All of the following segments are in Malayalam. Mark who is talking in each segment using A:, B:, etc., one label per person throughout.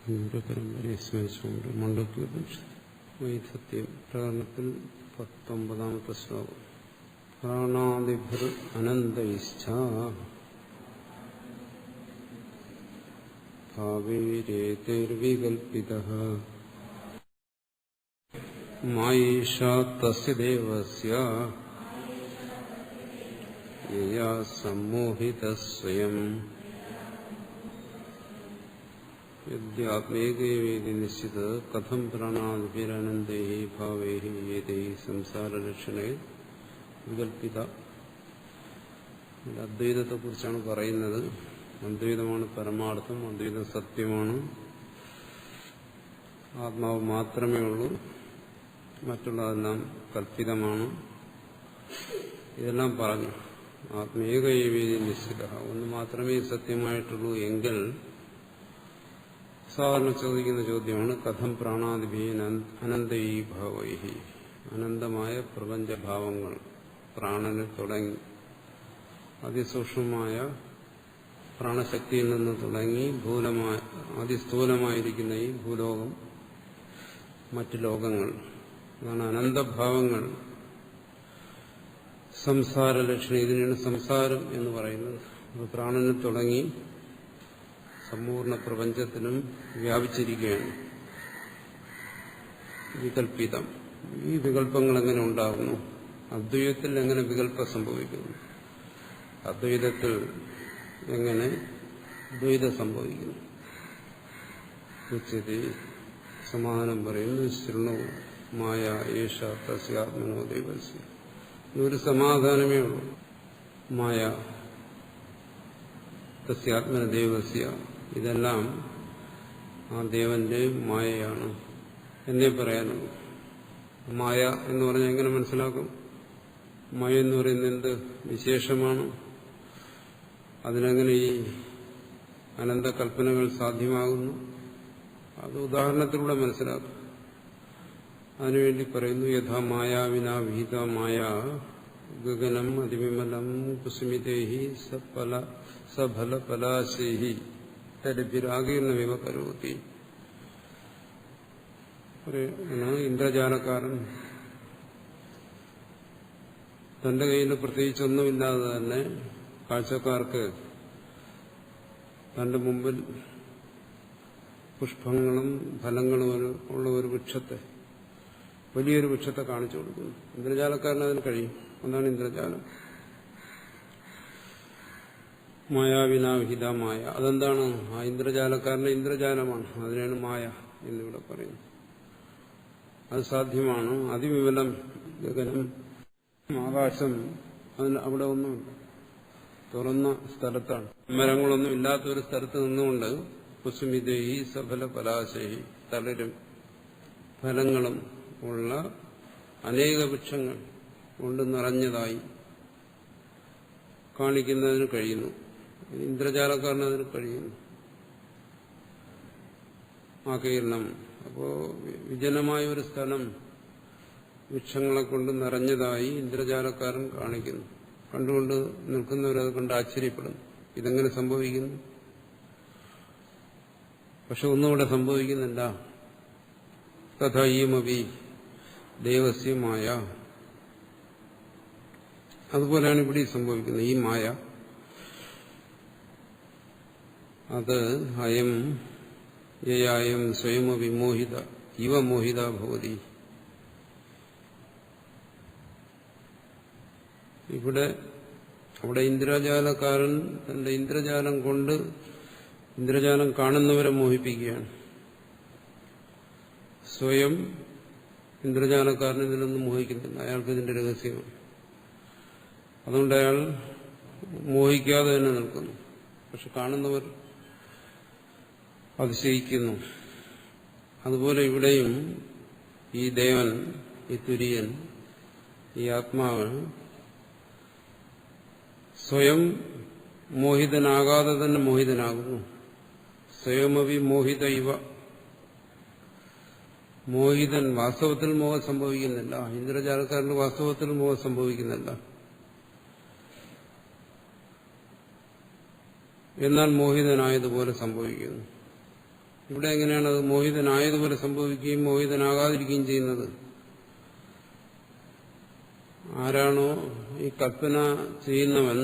A: പരമ്പരയെ സ്മരിച്ചുകൊണ്ട് മണ്ഡൂക്യോപനിഷത്ത് വൈധത്യം പ്രകരണത്തിൽ 19ാമത്തെ ശ്ലോകം. പ്രാണാദിഭിർ അനന്തൈശ്ച ഭാവേരേതൈർവികൽപിതഃ മായേഷാ തസ്യ ദേവസ്യ യയാ സമ്മോഹിതഃ സ്വയം യദ്യാത്മേകേവേദി നിശ്ചിത കഥം പ്രാണാദിഭിരനന്തൈ ഭാവൈഃ ഏതൈ സംസാരലക്ഷണേ വികൽപ്പിത. അദ്വൈതത്തെ കുറിച്ചാണ് പറയുന്നത്. അദ്വൈതമാണ് പരമാർത്ഥം, അദ്വൈതം സത്യമാണ്, ആത്മാവ് മാത്രമേ ഉള്ളൂ, മറ്റുള്ളതെല്ലാം കൽപ്പിതമാണ്. ഇതെല്ലാം പറഞ്ഞു. ആത്മേകേവേദി നിശ്ചിത, ഒന്ന് മാത്രമേ സത്യമായിട്ടുള്ളൂ എങ്കിൽ സാധാരണ ചോദിക്കുന്ന ചോദ്യമാണ് കഥം പ്രാണാദിഭീൻ അനന്തൈ ഭാവൈഹി, അനന്തമായ പ്രപഞ്ചഭാവങ്ങൾ പ്രാണനിൽ തുടങ്ങി അതിസൂക്ഷ്മമായ പ്രാണശക്തിയിൽ നിന്ന് തുടങ്ങി അതിസ്ഥൂലമായിരിക്കുന്ന ഈ ഭൂലോകം, മറ്റു ലോകങ്ങൾ, അതാണ് അനന്തഭാവങ്ങൾ. സംസാരലക്ഷണം, ഇതിനാണ് സംസാരം എന്ന് പറയുന്നത്. പ്രാണനിൽ തുടങ്ങി സമ്പൂർണ്ണ പ്രപഞ്ചത്തിനും വ്യാപിച്ചിരിക്കുകയാണ്. വികൽപ്പിതം, ഈ വികല്പങ്ങൾ എങ്ങനെ ഉണ്ടാകുന്നു? അദ്വൈതത്തിൽ എങ്ങനെ വികല്പം സംഭവിക്കുന്നു? അദ്വൈതത്തിൽ എങ്ങനെ ദ്വൈതം സംഭവിക്കുന്നു? ഉച്ചതി സമാധാനം പറയുന്നു. ശൃണു മായ ഏഷ തസ്യാത്മനോ ദൈവസ്യ. ഒരു സമാധാനമേ ഉള്ളൂ. മായ തസ്യാത്മന ദൈവസ്യ, ഇതെല്ലാം ആ ദേവന്റെ മായയാണ് എന്നേ പറയാനുള്ളൂ. മായ എന്ന് പറഞ്ഞാൽ എങ്ങനെ മനസ്സിലാക്കും? മായ എന്ന് പറയുന്നത് എന്ത് വിശേഷമാണ്? അതിനെങ്ങനെ ഈ അനന്ത കൽപ്പനകൾ സാധ്യമാകുന്നു? അത് ഉദാഹരണത്തിലൂടെ മനസ്സിലാക്കും. അതിനുവേണ്ടി പറയുന്നു യഥാ മായാവിനാ വിഹിത മായ ഗഗനം അതിവിമലം കുസുമിതേഹി സഫല പലാശേഹി തരഭിരാഗീർണമിവ കരോതി. ഇന്ദ്രജാലക്കാരൻ തന്റെ കയ്യിൽ പ്രത്യേകിച്ചൊന്നുമില്ലാതെ തന്നെ കാഴ്ചക്കാർക്ക് തന്റെ മുമ്പിൽ പുഷ്പങ്ങളും ഫലങ്ങളും ഉള്ള ഒരു വൃക്ഷത്തെ, വലിയൊരു വൃക്ഷത്തെ കാണിച്ചു കൊടുക്കുന്നു. ഇന്ദ്രജാലക്കാരന് അതിന് കഴിയും. അതാണ് ഇന്ദ്രജാലം. മായാവിനാവിഹിത മായ, അതെന്താണ്? ആ ഇന്ദ്രജാലക്കാരന്റെ ഇന്ദ്രജാലമാണ്. അതിനാണ് മായ എന്നിവിടെ പറയുന്നത്. അത് സാധ്യമാണ്. അതിവിമലം ഗഗനം, ആകാശം, അതിന് അവിടെ ഒന്നുമില്ല, തുറന്ന സ്ഥലത്താണ്. മരങ്ങളൊന്നും ഇല്ലാത്തൊരു സ്ഥലത്ത് നിന്നുകൊണ്ട് കുസുമിതേഹി സഫല പലാശേഹി, തളിരും ഫലങ്ങളും ഉള്ള അനേക വൃക്ഷങ്ങൾ കൊണ്ട് നിറഞ്ഞതായി കാണിക്കുന്നതിന് കഴിയുന്നു. ഇന്ദ്രജാലക്കാരന് അതിന് കഴിയുന്നു. ആകീർണം, അപ്പോ വിജനമായ ഒരു സ്ഥലം വൃക്ഷങ്ങളെ കൊണ്ട് നിറഞ്ഞതായി ഇന്ദ്രജാലക്കാരൻ കാണിക്കുന്നു. കണ്ടുകൊണ്ട് നിൽക്കുന്നവരത് കണ്ട് ആശ്ചര്യപ്പെടുന്നു. ഇതെങ്ങനെ സംഭവിക്കുന്നു? പക്ഷെ ഒന്നുകൂടെ സംഭവിക്കുന്നില്ല. തഥൈമവി ദേവസ്യമായ, അതുപോലെയാണ് ഇവിടെ സംഭവിക്കുന്നത്. ഈ മായ അത് അയം യയായം സ്വയമവിമോഹിത ഇവ മോഹിത ഭവതി. അവിടെ ഇന്ദ്രജാലക്കാരൻ തന്റെ ഇന്ദ്രജാലം കൊണ്ട് ഇന്ദ്രജാലം കാണുന്നവരെ മോഹിപ്പിക്കുകയാണ്. സ്വയം ഇന്ദ്രജാലക്കാരൻ ഇതിലൊന്നും മോഹിക്കുന്നില്ല. അയാൾക്ക് ഇതിന്റെ രഹസ്യമാണ്. അതുകൊണ്ട് അയാൾ മോഹിക്കാതെ തന്നെ നിൽക്കുന്നു. പക്ഷെ കാണുന്നവർ അതിശയിക്കുന്നു. അതുപോലെ ഇവിടെയും ഈ ദേവൻ, ഈ തുര്യൻ, ഈ ആത്മാവ് സ്വയം മോഹിതനാകാതെ തന്നെ മോഹിതനാകുന്നു. സ്വയമവി മോഹിത ഇവ. മോഹിതൻ വാസ്തവത്തിൽ മോഹം സംഭവിക്കുന്നില്ല. ഇന്ദ്രജാലക്കാരന് വാസ്തവത്തിൽ മോഹം സംഭവിക്കുന്നില്ല. എന്നാൽ മോഹിതനായതുപോലെ സംഭവിക്കുന്നു. ഇവിടെ എങ്ങനെയാണ് അത് മോഹിതനായതുപോലെ സംഭവിക്കുകയും മോഹിതനാകാതിരിക്കുകയും ചെയ്യുന്നത്? ആരാണോ ഈ കൽപ്പന ചെയ്യുന്നവൻ,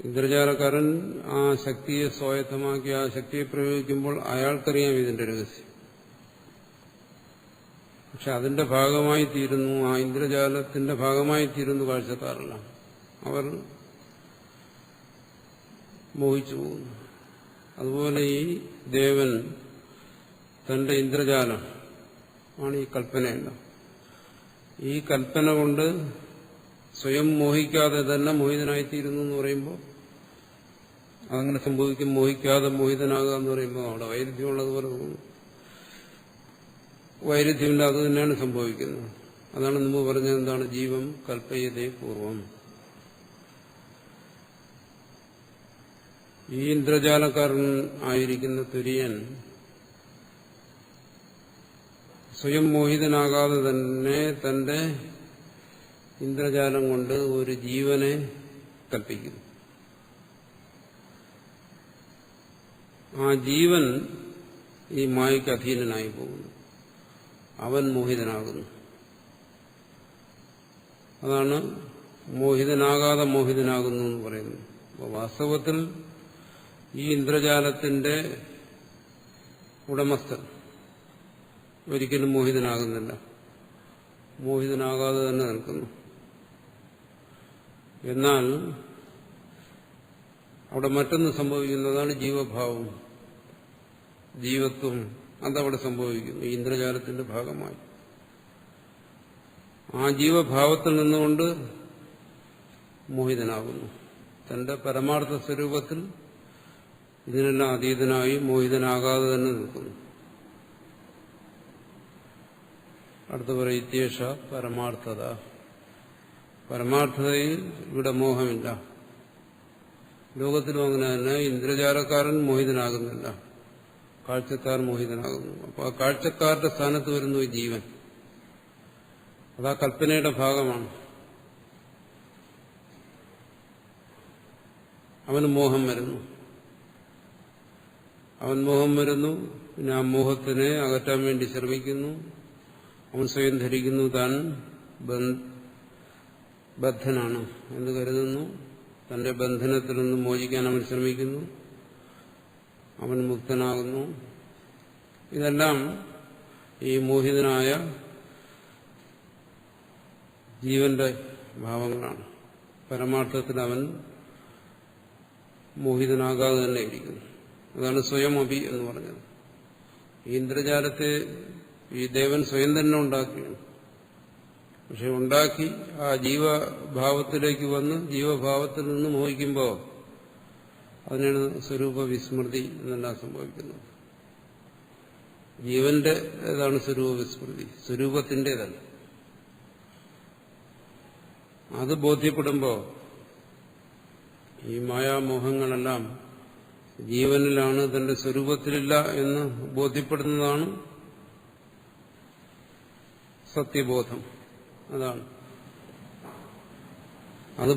A: ഇന്ദ്രജാലക്കാരൻ ആ ശക്തിയെ സ്വായത്തമാക്കി ആ ശക്തിയെ പ്രയോഗിക്കുമ്പോൾ അയാൾക്കറിയാം ഇതിന്റെ രഹസ്യം. പക്ഷെ അതിന്റെ ഭാഗമായി തീരുന്നു, ആ ഇന്ദ്രജാലത്തിന്റെ ഭാഗമായി തീരുന്നു കാഴ്ചക്കാരെല്ലാം. അവർ മോഹിച്ചു പോകുന്നു. അതുപോലെ ഈ ദേവൻ തന്റെ ഇന്ദ്രജാലം ആണ് ഈ കൽപ്പനയെല്ലാം. ഈ കൽപ്പന കൊണ്ട് സ്വയം മോഹിക്കാതെ തന്നെ മോഹിതനായിത്തീരുന്നു എന്ന് പറയുമ്പോൾ അതങ്ങനെ സംഭവിക്കും. മോഹിക്കാതെ മോഹിതനാകുക എന്ന് പറയുമ്പോൾ അവിടെ വൈരുദ്ധ്യമുള്ളതുപോലെ തോന്നുന്നു. വൈരുദ്ധ്യമില്ല, അത് തന്നെയാണ് സംഭവിക്കുന്നത്. അതാണ് മുമ്പ് പറഞ്ഞത് എന്താണ്? ജീവം കൽപ്പയതേ പൂർവം. ഈ ഇന്ദ്രജാലക്കാരൻ ആയിരിക്കുന്ന തുര്യൻ സ്വയം മോഹിതനാകാതെ തന്നെ തന്റെ ഇന്ദ്രജാലം കൊണ്ട് ഒരു ജീവനെ കൽപ്പിക്കുന്നു. ആ ജീവൻ ഈ മായയ്ക്ക് അധീനനായി പോകുന്നു. അവൻ മോഹിതനാകുന്നു. അതാണ് മോഹിതനാകാതെ മോഹിതനാകുന്നു എന്ന് പറയുന്നത്. അപ്പോൾ വാസ്തവത്തിൽ ഈ ഇന്ദ്രജാലത്തിന്റെ ഉടമസ്ഥൻ ഒരിക്കലും മോഹിതനാകുന്നില്ല, മോഹിതനാകാതെ തന്നെ നിൽക്കുന്നു. എന്നാൽ അവിടെ മറ്റൊന്ന് സംഭവിക്കുന്നതാണ് ജീവഭാവം, ജീവത്വം. അതവിടെ സംഭവിക്കുന്നു ഈ ഇന്ദ്രജാലത്തിന്റെ ഭാഗമായി. ആ ജീവഭാവത്തിൽ നിന്നുകൊണ്ട് മോഹിതനാകുന്നു. തന്റെ പരമാർത്ഥ സ്വരൂപത്തിൽ ഇതിനെല്ലാം അതീതനായി മോഹിതനാകാതെ തന്നെ നിൽക്കുന്നു. അടുത്ത പറയിത്യേഷ പരമാർത്ഥത. പരമാർത്ഥതയിൽ ഇവിടെ മോഹമില്ല. ലോകത്തിലും അങ്ങനെ തന്നെ ഇന്ദ്രജാലക്കാരൻ മോഹിതനാകുന്നില്ല, കാഴ്ചക്കാർ മോഹിതനാകുന്നു. അപ്പോൾ ആ കാഴ്ചക്കാരുടെ സ്ഥാനത്ത് വരുന്നു ഈ ജീവൻ. അതാ കൽപ്പനയുടെ ഭാഗമാണ്. അവന് മോഹം വരുന്നു. പിന്നെ ആ മോഹത്തിനെ അകറ്റാൻ വേണ്ടി ശ്രമിക്കുന്നു. അവൻ സ്വയം ധരിക്കുന്നു താൻ ബദ്ധനാണ് എന്ന് കരുതുന്നു. തന്റെ ബന്ധനത്തിൽ നിന്ന് മോചിക്കാൻ അവൻ ശ്രമിക്കുന്നു. അവൻ മുക്തനാകുന്നു. ഇതെല്ലാം ഈ മോഹിതനായ ജീവന്റെ ഭാവങ്ങളാണ്. പരമാർത്ഥത്തിൽ അവൻ മോഹിതനാകാതെ തന്നെ ഇരിക്കുന്നു. അതാണ് സ്വയം അഭി എന്ന് പറഞ്ഞത്. ഈ ഇന്ദ്രജാലത്തെ ഈ ദേവൻ സ്വയം തന്നെ ഉണ്ടാക്കിയാണ്. പക്ഷെ ഉണ്ടാക്കി ആ ജീവഭാവത്തിലേക്ക് വന്ന് ജീവഭാവത്തിൽ നിന്ന് മോഹിക്കുമ്പോൾ അതിനാണ് സ്വരൂപ വിസ്മൃതി എന്നെല്ലാം സംഭവിക്കുന്നത്. ജീവന്റെ ഏതാണ് സ്വരൂപ വിസ്മൃതി? സ്വരൂപത്തിൻ്റെതല്ല. അത് ബോധ്യപ്പെടുമ്പോൾ ഈ മായാമോഹങ്ങളെല്ലാം ജീവനിലാണ്, തന്റെ സ്വരൂപത്തിലില്ല എന്ന് ബോധ്യപ്പെടുന്നതാണ് സത്യബോധം. അതാണ്. അത്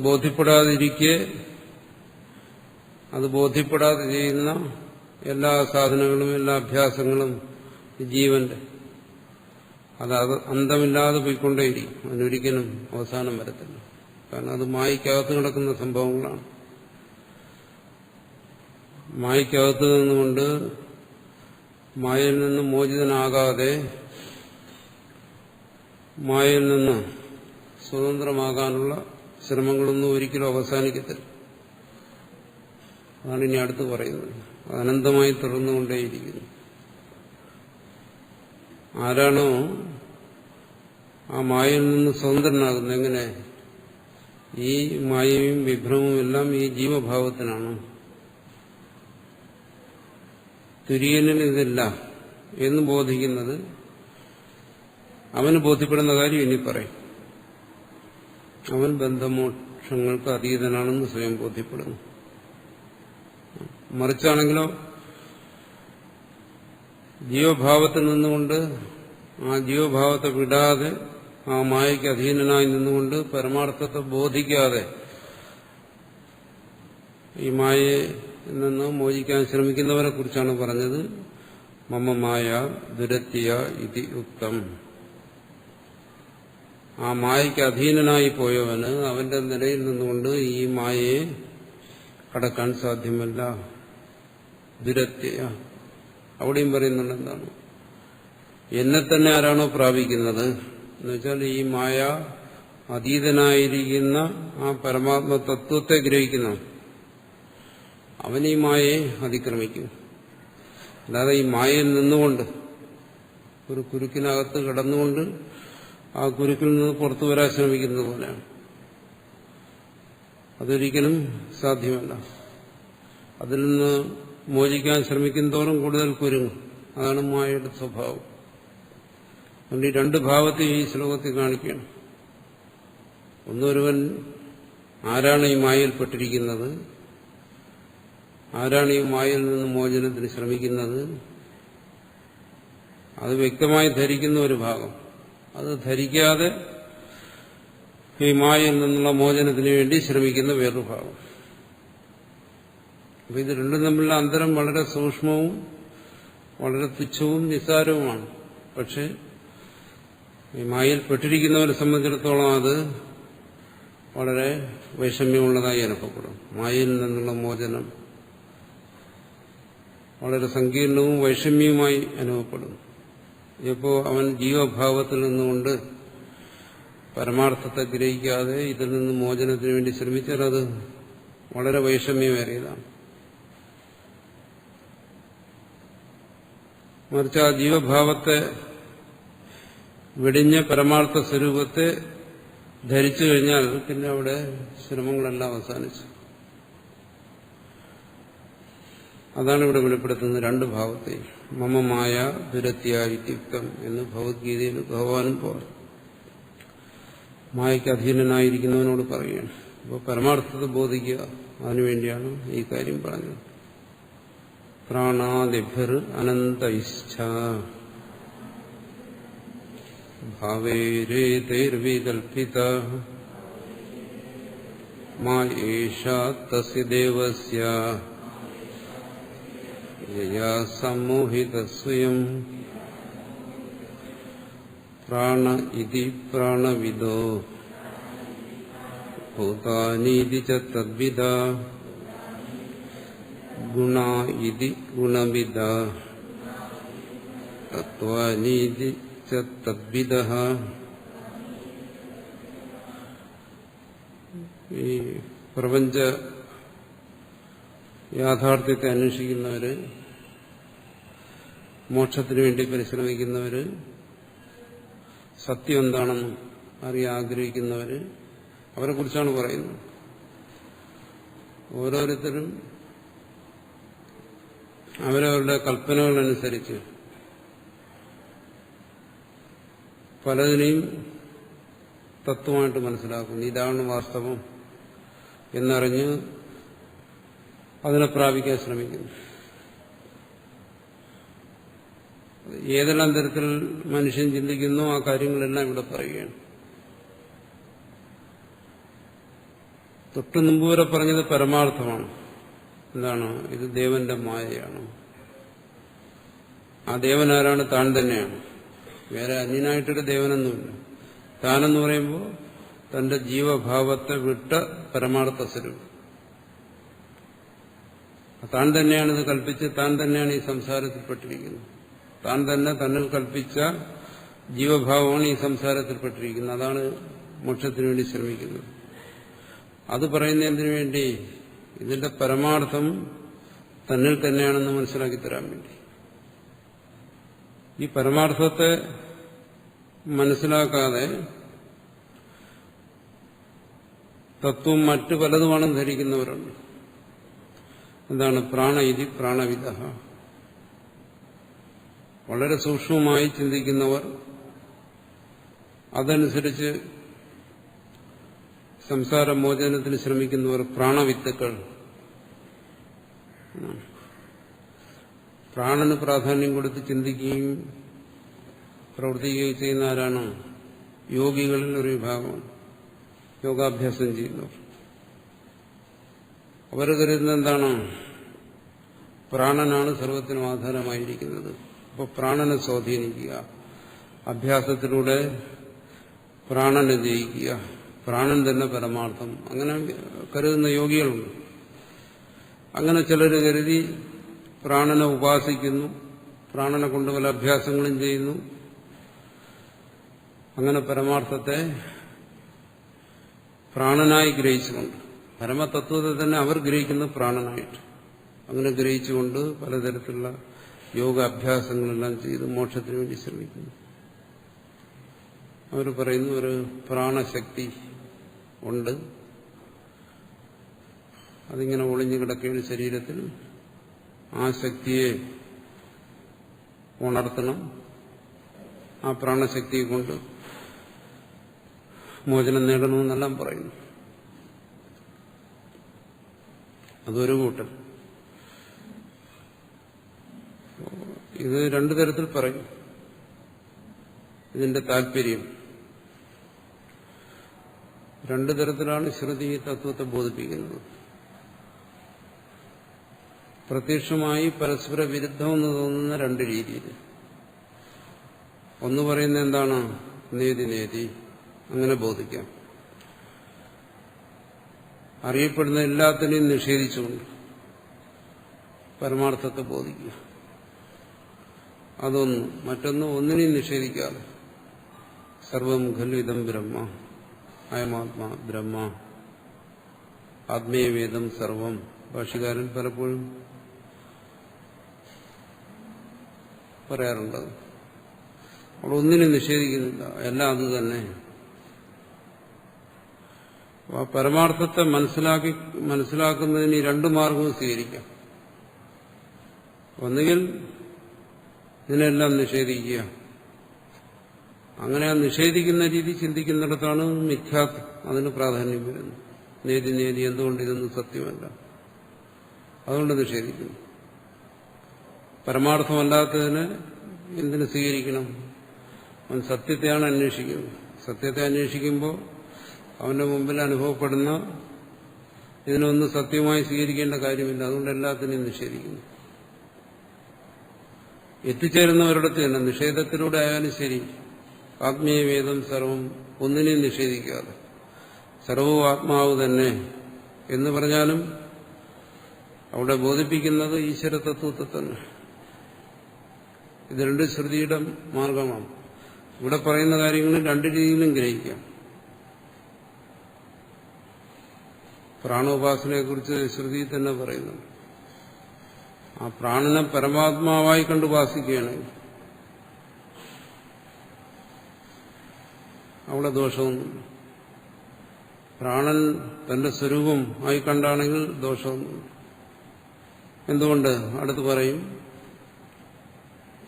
A: ബോധ്യപ്പെടാതെ ചെയ്യുന്ന എല്ലാ സാധനങ്ങളും എല്ലാ അഭ്യാസങ്ങളും ജീവന്റെ അത് അന്തമില്ലാതെ പോയിക്കൊണ്ടേയിരിക്കും. അതിനൊരിക്കലും അവസാനം വരത്തില്ല. കാരണം അത് മായയ്ക്കകത്ത് കിടക്കുന്ന സംഭവങ്ങളാണ്. മായയ്ക്കകത്ത് നിന്നുകൊണ്ട് മായയിൽ നിന്ന് മോചിതനാകാതെ മായയിൽ നിന്ന് സ്വതന്ത്രമാകാനുള്ള ശ്രമങ്ങളൊന്നും ഒരിക്കലും അവസാനിക്കത്തില്ല. അതാണ് ഇനി അടുത്ത് പറയുന്നത്. അനന്തമായി തുടർന്നുകൊണ്ടേയിരിക്കുന്നു. ആരാണോ ആ മായയിൽ നിന്ന് സ്വതന്ത്രനാകുന്നത്? എങ്ങനെ? ഈ മായയും വിഭ്രമവും എല്ലാം ഈ ജീവഭാവത്തിനാണ്. തുര്യനിൽ ഇതില്ല എന്ന് ബോധിക്കുന്നത് അവന് ബോധ്യപ്പെടുന്ന കാര്യം ഇനി പറയും. അവൻ ബന്ധമോക്ഷങ്ങൾക്ക് അതീതനാണെന്ന് സ്വയം ബോധ്യപ്പെടുന്നു. മറിച്ചാണെങ്കിലോ ജീവഭാവത്തിൽ നിന്നുകൊണ്ട് ആ ജീവഭാവത്തെ വിടാതെ ആ മായയ്ക്ക് അധീനനായി നിന്നുകൊണ്ട് പരമാർത്ഥത്തെ ബോധിക്കാതെ ഈ മായയെ നിന്ന് മോചിക്കാൻ ശ്രമിക്കുന്നവരെ കുറിച്ചാണ് പറഞ്ഞത്. മമമായ ദുരത്യ ഇതി ഉക്തം. ആ മായയ്ക്ക് അധീനനായി പോയവന് അവന്റെ നിലയിൽ നിന്നുകൊണ്ട് ഈ മായയെ കടക്കാൻ സാധ്യമല്ല. ദുരത്യ അവിടെയും പറയുന്നുണ്ട് എന്താണ്, എന്നെ തന്നെ ആരാണോ പ്രാപിക്കുന്നത് എന്നുവെച്ചാൽ ഈ മായ അതീതനായിരിക്കുന്ന ആ പരമാത്മ തത്വത്തെ ഗ്രഹിക്കുന്ന അവൻ ഈ മായയെ അതിക്രമിക്കും. അല്ലാതെ ഈ മായയിൽ നിന്നുകൊണ്ട് ഒരു കുരുക്കിനകത്ത് കിടന്നുകൊണ്ട് ആ കുരുക്കിൽ നിന്ന് പുറത്തു വരാൻ ശ്രമിക്കുന്നത് പോലെയാണ്. അതൊരിക്കലും സാധ്യമല്ല. അതിൽ നിന്ന് മോചിക്കാൻ ശ്രമിക്കുന്നതോറും കൂടുതൽ കുരുങ്ങും. അതാണ് മായയുടെ സ്വഭാവം. അതുകൊണ്ട് ഈ രണ്ട് ഭാവത്തെ ഈ ശ്ലോകത്തിൽ കാണിക്കുകയാണ്. ഒന്നൊരുവൻ ആരാണ് ഈ മായയിൽപ്പെട്ടിരിക്കുന്നത്, ആരാണ് ഈ മായയിൽ നിന്ന് മോചനത്തിന് ശ്രമിക്കുന്നത്, അത് വ്യക്തമായി ധരിക്കുന്ന ഒരു ഭാഗം. അത് ധരിക്കാതെ ഈ മായയിൽ നിന്നുള്ള മോചനത്തിന് വേണ്ടി ശ്രമിക്കുന്ന വേറൊരു ഭാഗം. അപ്പൊ ഇത് രണ്ടും തമ്മിലുള്ള അന്തരം വളരെ സൂക്ഷ്മവും വളരെ തുച്ഛവും നിസ്സാരവുമാണ്. പക്ഷെ ഈ മായയിൽ പെട്ടിരിക്കുന്നവരെ സംബന്ധിച്ചിടത്തോളം അത് വളരെ വൈഷമ്യമുള്ളതായി അനുഭവപ്പെടും. മായയിൽ നിന്നുള്ള മോചനം വളരെ സങ്കീർണവും വൈഷമ്യവുമായി അനുഭവപ്പെടും. ഇപ്പോൾ അവൻ ജീവഭാവത്തിൽ നിന്നുകൊണ്ട് പരമാർത്ഥത്തെ ഗ്രഹിക്കാതെ ഇതിൽ നിന്ന് മോചനത്തിന് വേണ്ടി ശ്രമിച്ചാൽ അത് വളരെ വൈഷമ്യമേറിയതാണ്. മറിച്ച് ആ ജീവഭാവത്തെ വെടിഞ്ഞ പരമാർത്ഥ സ്വരൂപത്തെ ധരിച്ചു കഴിഞ്ഞാൽ പിന്നെ അവിടെ ശ്രമങ്ങളെല്ലാം അവസാനിച്ചു. അതാണ് ഇവിടെ വെളിപ്പെടുത്തുന്നത് രണ്ട് ഭാവത്തെ. മമമായ ദുരത്യായിത്യുക്തം എന്ന് ഭഗവത്ഗീതയിൽ ഭഗവാനും പറഞ്ഞു. മായയ്ക്ക് അധീനനായിരിക്കുന്നവനോട് പറയുകയാണ്. അപ്പോൾ പരമാർത്ഥത്തെ ബോധിക്കുക, അതിനുവേണ്ടിയാണ് ഈ കാര്യം പറഞ്ഞത്. പ്രാണാദിഭിർ അനന്തൈശ്ച ഭാവേരേതൈർവികൽപിത മാ ഏഷാ തസ്യ ദേവസ്യ യയാ സമ്മോഹിത സ്വയം പ്രാണ ഇതി പ്രാണവിദോ ഭൂതാനീതി ച തദ്വിദ ഗുണ ഇതി ഗുണവിദ തത്വാനീതി ച തദ്വിദഃ. ഈ പ്രപഞ്ച യാഥാർത്ഥ്യത്തെ അന്വേഷിക്കുന്നവര്, മോക്ഷത്തിനു വേണ്ടി പരിശ്രമിക്കുന്നവര്, സത്യം എന്താണെന്ന് അറിയാൻ ആഗ്രഹിക്കുന്നവര്, അവരെ കുറിച്ചാണ് പറയുന്നത്. ഓരോരുത്തരും അവരവരുടെ കൽപ്പനകളനുസരിച്ച് പലതിനെയും തത്വമായിട്ട് മനസ്സിലാക്കുന്നു. ഇതാണ് വാസ്തവം എന്നറിഞ്ഞ് അതിനെ പ്രാപിക്കാൻ ശ്രമിക്കുന്നു. ഏതെല്ലാം തരത്തിൽ മനുഷ്യൻ ചിന്തിക്കുന്നു ആ കാര്യങ്ങളെല്ലാം ഇവിടെ പറയുകയാണ്. തൊട്ടു മുമ്പ് വരെ പറഞ്ഞത് പരമാർത്ഥമാണ്. എന്താണ്? ഇത് ദേവന്റെ മായയാണ്. ആ ദേവൻ ആരാണ്? താൻ തന്നെയാണ്. വേറെ അന്യനായിട്ടൊരു ദേവനൊന്നുമില്ല. താനെന്ന് പറയുമ്പോൾ തന്റെ ജീവഭാവത്തെ വിട്ട പരമാർത്ഥ സ്വരൂപം. താൻ തന്നെയാണ് ഇത് കൽപ്പിച്ച്, താൻ തന്നെയാണ് ഈ സംസാരത്തിൽപ്പെട്ടിരിക്കുന്നത്. താൻ തന്നെ തന്നിൽ കൽപ്പിച്ച ജീവഭാവമാണ് ഈ സംസാരത്തിൽപ്പെട്ടിരിക്കുന്നത്. അതാണ് മോക്ഷത്തിനു വേണ്ടി ശ്രമിക്കുന്നത്. അത് പറയുന്നതിനു വേണ്ടി ഇതിന്റെ പരമാർത്ഥം തന്നിൽ തന്നെയാണെന്ന് മനസ്സിലാക്കി തരാൻ വേണ്ടി. ഈ പരമാർത്ഥത്തെ മനസ്സിലാക്കാതെ തത്വം മറ്റു പലതുമാണെന്ന് ധരിക്കുന്നവരുണ്ട്. എന്താണ്? പ്രാണ ഇതി പ്രാണവിദ. വളരെ സൂക്ഷ്മമായി ചിന്തിക്കുന്നവർ, അതനുസരിച്ച് സംസാരമോചനത്തിന് ശ്രമിക്കുന്നവർ പ്രാണവിത്തുക്കൾ. പ്രാണന് പ്രാധാന്യം കൊടുത്ത് ചിന്തിക്കുകയും പ്രവർത്തിക്കുകയും ചെയ്യുന്ന ആരാണ്? യോഗികളിൽ ഒരു വിഭാഗമാണ്, യോഗാഭ്യാസം ചെയ്യുന്നവർ. അവർ കരുതുന്നത് എന്താണ്? പ്രാണനാണ് സർവത്തിനും ആധാരമായിരിക്കുന്നത്. അപ്പോൾ പ്രാണനെ സ്വാധീനിക്കുക, അഭ്യാസത്തിലൂടെ പ്രാണനെ ജയിക്കുക, പ്രാണൻ തന്നെ പരമാർത്ഥം, അങ്ങനെ കരുതുന്ന യോഗികളുണ്ട്. അങ്ങനെ ചിലർ കരുതി പ്രാണനെ ഉപാസിക്കുന്നു, പ്രാണനെ കൊണ്ട് പല അഭ്യാസങ്ങളും ചെയ്യുന്നു, അങ്ങനെ പരമാർത്ഥത്തെ പ്രാണനായി ഗ്രഹിച്ചുകൊണ്ട്, പരമതത്വത്തെ തന്നെ അവർ ഗ്രഹിക്കുന്നത് പ്രാണനായിട്ട്, അങ്ങനെ ഗ്രഹിച്ചുകൊണ്ട് പലതരത്തിലുള്ള യോഗ അഭ്യാസങ്ങളെല്ലാം ചെയ്ത് മോക്ഷത്തിന് വേണ്ടി ശ്രമിക്കുന്നു. അവർ പറയുന്നു ഒരു പ്രാണശക്തി ഉണ്ട്, അതിങ്ങനെ ഒളിഞ്ഞു കിടക്കുകയാണ് ശരീരത്തിൽ, ആ ശക്തിയെ ഉണർത്തണം, ആ പ്രാണശക്തിയെ കൊണ്ട് മോചനം നേടണമെന്നെല്ലാം പറയുന്നു. അതൊരു കൂട്ടം. ഇത് രണ്ടു തരത്തിൽ പറയും. ഇതിന്റെ താല്പര്യം രണ്ടു തരത്തിലാണ് ശ്രുതി തത്വത്തെ ബോധിപ്പിക്കുന്നത്. പ്രത്യക്ഷമായി പരസ്പര വിരുദ്ധമെന്ന് തോന്നുന്ന രണ്ട് രീതിയിൽ. ഒന്ന് പറയുന്നത് എന്താണ്? നേതി അങ്ങനെ ബോധിക്കാം. അറിയപ്പെടുന്ന എല്ലാത്തിനെയും നിഷേധിച്ചുകൊണ്ട് പരമാർത്ഥത്തെ ബോധിക്കുക. അതൊന്ന്. മറ്റൊന്ന് ഒന്നിനെയും നിഷേധിക്കാതെ സർവം ഖലു ഇദം ബ്രഹ്മ, അയമാത്മാ ബ്രഹ്മ, ആത്മീയവേദം സർവം. ഭാഷ്യകാരൻ പലപ്പോഴും പറയാറുണ്ട്. അവിടെ ഒന്നിനും നിഷേധിക്കുന്നില്ല, എല്ലാം അത് തന്നെ. ആ പരമാർത്ഥത്തെ മനസ്സിലാക്കുന്നതിന് ഈ രണ്ടു മാർഗവും സ്വീകരിക്കാം. ഒന്നുകിൽ ഇതിനെല്ലാം നിഷേധിക്കുക. അങ്ങനെ ആ നിഷേധിക്കുന്ന രീതി ചിന്തിക്കുന്നിടത്താണ് മിഥ്യാത്വം അതിന് പ്രാധാന്യം വരുന്നത്. നേതി എന്തുകൊണ്ട് ഇതൊന്നും സത്യമല്ല, അതുകൊണ്ട് നിഷേധിക്കുന്നു. പരമാർത്ഥമല്ലാത്തതിനെ എന്തിനു സ്വീകരിക്കണം? അവൻ സത്യത്തെയാണ് അന്വേഷിക്കുന്നത്. സത്യത്തെ അന്വേഷിക്കുമ്പോൾ അവന്റെ മുമ്പിൽ അനുഭവപ്പെടുന്ന ഇതിനൊന്നും സത്യമായി സ്വീകരിക്കേണ്ട കാര്യമില്ല, അതുകൊണ്ട് എല്ലാത്തിനെയും നിഷേധിക്കുന്നു. എത്തിച്ചേരുന്നവരിടത്ത് തന്നെ നിഷേധത്തിലൂടെ ആയാലും ശരി, ആത്മീയവേദം സർവം ഒന്നിനെയും നിഷേധിക്കാതെ സർവവും ആത്മാവ് തന്നെ എന്ന് പറഞ്ഞാലും അവിടെ ബോധിപ്പിക്കുന്നത് ഈശ്വര തത്വത്തെ തന്നെ. ഇത് രണ്ട് ശ്രുതിയുടെ മാർഗമാണ്. ഇവിടെ പറയുന്ന കാര്യങ്ങളും രണ്ട് രീതിയിലും ഗ്രഹിക്കാം. പ്രാണോപാസനയെക്കുറിച്ച് ശ്രുതി തന്നെ പറയുന്നുണ്ട്. ആ പ്രാണനെ പരമാത്മാവായി കണ്ട് ഉപാസിക്കുകയാണ്, അവിടെ ദോഷമൊന്നുമില്ല. പ്രാണൻ തന്റെ സ്വരൂപം ആയി കണ്ടാണെങ്കിൽ ദോഷമൊന്നുമില്ല. എന്തുകൊണ്ട്? അടുത്ത് പറയും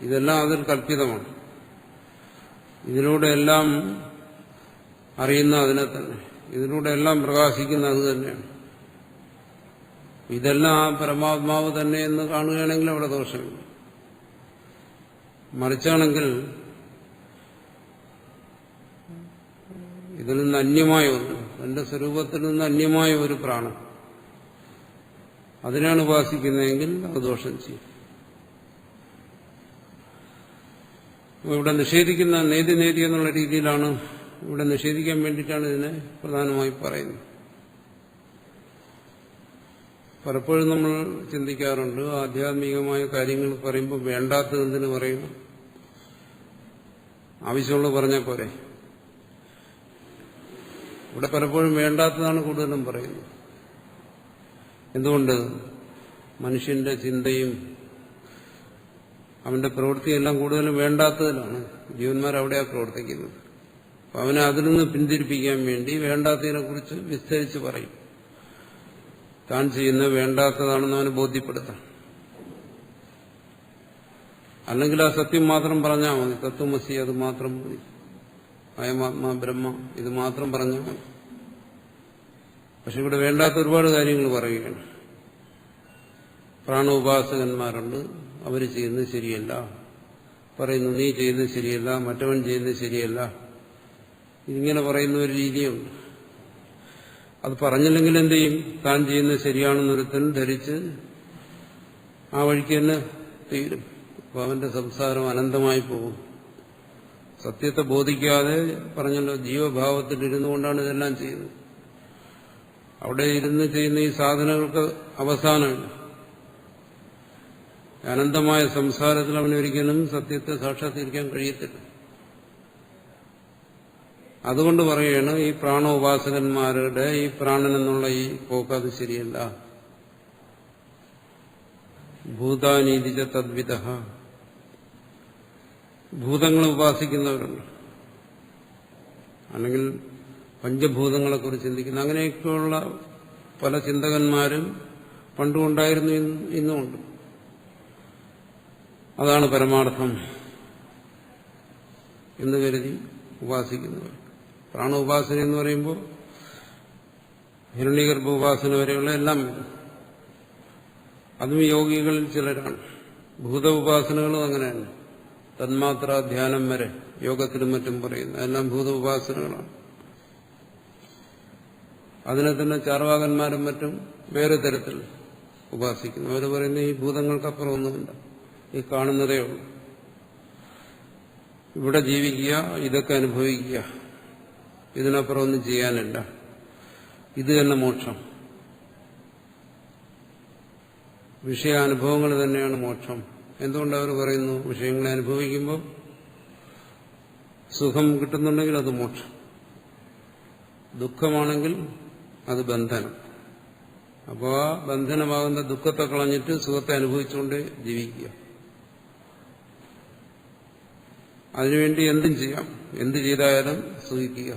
A: ഇതെല്ലാം അതിൽ കൽപ്പിതമാണ്. ഇതിലൂടെ എല്ലാം അറിയുന്ന അതിനെ തന്നെ, ഇതിലൂടെ എല്ലാം പ്രകാശിക്കുന്ന അത് തന്നെയാണ്. ഇതെല്ലാം ആ പരമാത്മാവ് തന്നെ എന്ന് കാണുകയാണെങ്കിൽ അവിടെ ദോഷമില്ല. മറിച്ചാണെങ്കിൽ ഇതിൽ നിന്ന് അന്യമായ ഒന്ന്, തന്റെ സ്വരൂപത്തിൽ നിന്ന് അന്യമായ ഒരു പ്രാണൻ, അതിനാണ് ഉപാസിക്കുന്നതെങ്കിൽ അത് ദോഷം ചെയ്യും. ഇവിടെ നിഷേധിക്കുന്ന നേതി എന്നുള്ള രീതിയിലാണ്, ഇവിടെ നിഷേധിക്കാൻ വേണ്ടിയിട്ടാണ് ഇതിനെ പ്രധാനമായി പറയുന്നത്. പലപ്പോഴും നമ്മൾ ചിന്തിക്കാറുണ്ട്, ആധ്യാത്മികമായ കാര്യങ്ങൾ പറയുമ്പോൾ വേണ്ടാത്തത് എന്തിനു പറയുന്നു? ആവശ്യമുള്ളത് പറഞ്ഞാൽ പോരെ. ഇവിടെ പലപ്പോഴും വേണ്ടാത്തതാണ് കൂടുതലും പറയുന്നത്. എന്തുകൊണ്ട്? മനുഷ്യന്റെ ചിന്തയും അവന്റെ പ്രവൃത്തിയെല്ലാം കൂടുതലും വേണ്ടാത്തതിലാണ്. ജീവന്മാരവിടെയാണ് പ്രവർത്തിക്കുന്നത്. അപ്പം അവനെ അതിൽ നിന്ന് പിന്തിരിപ്പിക്കാൻ വേണ്ടി വേണ്ടാത്തതിനെ കുറിച്ച് വിസ്തരിച്ച് പറയും. താൻ ചെയ്യുന്നത് വേണ്ടാത്തതാണെന്ന് അവനെ ബോധ്യപ്പെടുത്താം. അല്ലെങ്കിൽ ആ സത്യം മാത്രം പറഞ്ഞാൽ മതി. തത്വമസി അത് മാത്രം മതി. അയമാത്മാ ബ്രഹ്മ ഇത് മാത്രം പറഞ്ഞാൽ മതി. പക്ഷെ ഇവിടെ വേണ്ടാത്ത ഒരുപാട് കാര്യങ്ങൾ പറയുകയാണ്. പ്രാണോപാസകന്മാരുണ്ട്, അവർ ചെയ്യുന്നത് ശരിയല്ല, പറയുന്നു നീ ചെയ്യുന്നത് ശരിയല്ല, മറ്റവൻ ചെയ്യുന്നത് ശരിയല്ല, ഇതിങ്ങനെ പറയുന്ന ഒരു രീതിയുണ്ട്. അത് പറഞ്ഞില്ലെങ്കിൽ എന്ത് ചെയ്യും? താൻ ചെയ്യുന്നത് ശരിയാണെന്നൊരുത്തൻ ധരിച്ച് ആ വഴിക്ക് തന്നെ തീരും. അപ്പോൾ അവന്റെ സംസാരം അനന്തമായി പോകും. സത്യത്തെ ബോധിക്കാതെ പറഞ്ഞല്ലോ ജീവഭാവത്തിൽ ഇരുന്നു കൊണ്ടാണ് ഇതെല്ലാം ചെയ്യുന്നത്. അവിടെ ഇരുന്ന് ചെയ്യുന്ന ഈ സാധനങ്ങൾക്ക് അവസാനമില്ല. അനന്തമായ സംസാരത്തിൽ അവനൊരിക്കലും സത്യത്തെ സാക്ഷാത്കരിക്കാൻ കഴിയത്തില്ല. അതുകൊണ്ട് പറയുകയാണ് ഈ പ്രാണോപാസകന്മാരുടെ ഈ പ്രാണൻ എന്നുള്ള ഈ പോക്ക് അത് ശരിയല്ല. ഭൂതാനീതിച്ച തദ്വിധ, ഭൂതങ്ങളെ ഉപാസിക്കുന്നവരുണ്ട്, അല്ലെങ്കിൽ പഞ്ചഭൂതങ്ങളെക്കുറിച്ച് ചിന്തിക്കുന്ന അങ്ങനെയൊക്കെയുള്ള പല ചിന്തകന്മാരും പണ്ടുമുണ്ടായിരുന്നു, ഇന്നുമുണ്ട്. അതാണ് പരമാർത്ഥം എന്ന് കരുതി ഉപാസിക്കുന്നവർ. പ്രാണോപാസന എന്ന് പറയുമ്പോൾ ഹിരണ്യഗർഭ ഉപാസന വരെയുള്ള എല്ലാം വരും. അതും യോഗികളിൽ ചിലരാണ്. ഭൂത ഉപാസനകളും അങ്ങനെയാണ്. തന്മാത്ര ധ്യാനം വരെ യോഗത്തിലും മറ്റും പറയുന്ന എല്ലാം ഭൂത ഉപാസനകളാണ്. അതിനെ തന്നെ ചാർവാകന്മാരും മറ്റും വേറെ തരത്തിൽ ഉപാസിക്കുന്നു. അവർ പറയുന്ന ഈ ഭൂതങ്ങൾക്കപ്പുറം ഒന്നുമില്ല, ഈ കാണുന്നതേ ഉള്ളൂ. ഇവിടെ ജീവിക്കുക, ഇതൊക്കെ അനുഭവിക്കുക, ഇതിനപ്പുറം ഒന്നും ചെയ്യാനില്ല, ഇത് തന്നെ മോക്ഷം. വിഷയാനുഭവങ്ങൾ തന്നെയാണ് മോക്ഷം. എന്തുകൊണ്ട് അവർ പറയുന്നു? വിഷയങ്ങളെ അനുഭവിക്കുമ്പോൾ സുഖം കിട്ടുന്നുണ്ടെങ്കിൽ അത് മോക്ഷം, ദുഃഖമാണെങ്കിൽ അത് ബന്ധനം. അപ്പോൾ ആ ബന്ധനമാകുന്ന ദുഃഖത്തെ കളഞ്ഞിട്ട് സുഖത്തെ അനുഭവിച്ചുകൊണ്ട് ജീവിക്കുക. അതിനുവേണ്ടി എന്തും ചെയ്യാം, എന്ത് ചെയ്തായാലും സുഖിക്കുക.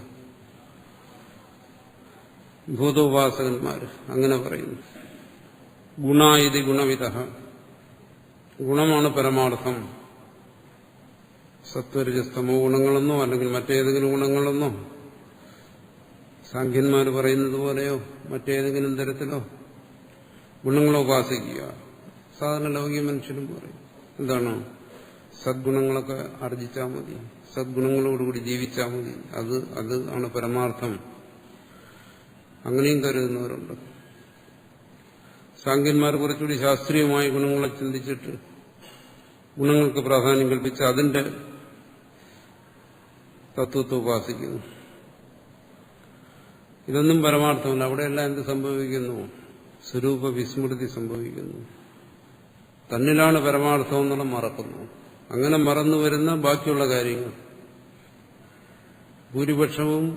A: ഭൂതോപാസകന്മാർ അങ്ങനെ പറയുന്നു. ഗുണായിതി ഗുണവിധ, ഗുണമാണ് പരമാർത്ഥം. സത്വരജസ്തമോ ഗുണങ്ങളെന്നോ അല്ലെങ്കിൽ മറ്റേതെങ്കിലും ഗുണങ്ങളെന്നോ സാഖ്യന്മാർ പറയുന്നത് പോലെയോ മറ്റേതെങ്കിലും തരത്തിലോ ഗുണങ്ങളെ ഉപാസിക്കുക. സാധാരണ ലൗകിക മനുഷ്യരും പറയും എന്താണ്, സദ്ഗുണങ്ങളൊക്കെ ആർജിച്ചാൽ മതി, സദ്ഗുണങ്ങളോടുകൂടി ജീവിച്ചാൽ മതി, അത് ആണ് പരമാർത്ഥം. അങ്ങനെയും കരുതുന്നവരുണ്ട്. സാഖ്യന്മാർ കുറച്ചുകൂടി ശാസ്ത്രീയമായ ഗുണങ്ങളെ ചിന്തിച്ചിട്ട് ഗുണങ്ങൾക്ക് പ്രാധാന്യം കൽപ്പിച്ച് അതിന്റെ തത്വത്തെ ഉപാസിക്കുന്നു. ഇതൊന്നും പരമാർത്ഥമല്ല. അവിടെയെല്ലാം എന്ത് സംഭവിക്കുന്നു? സ്വരൂപ വിസ്മൃതി സംഭവിക്കുന്നു. തന്നിലാണ് പരമാർത്ഥം എന്നുള്ള മറക്കുന്നു. അങ്ങനെ മറന്നു വരുന്ന ബാക്കിയുള്ള കാര്യങ്ങൾ ഭൂരിപക്ഷവും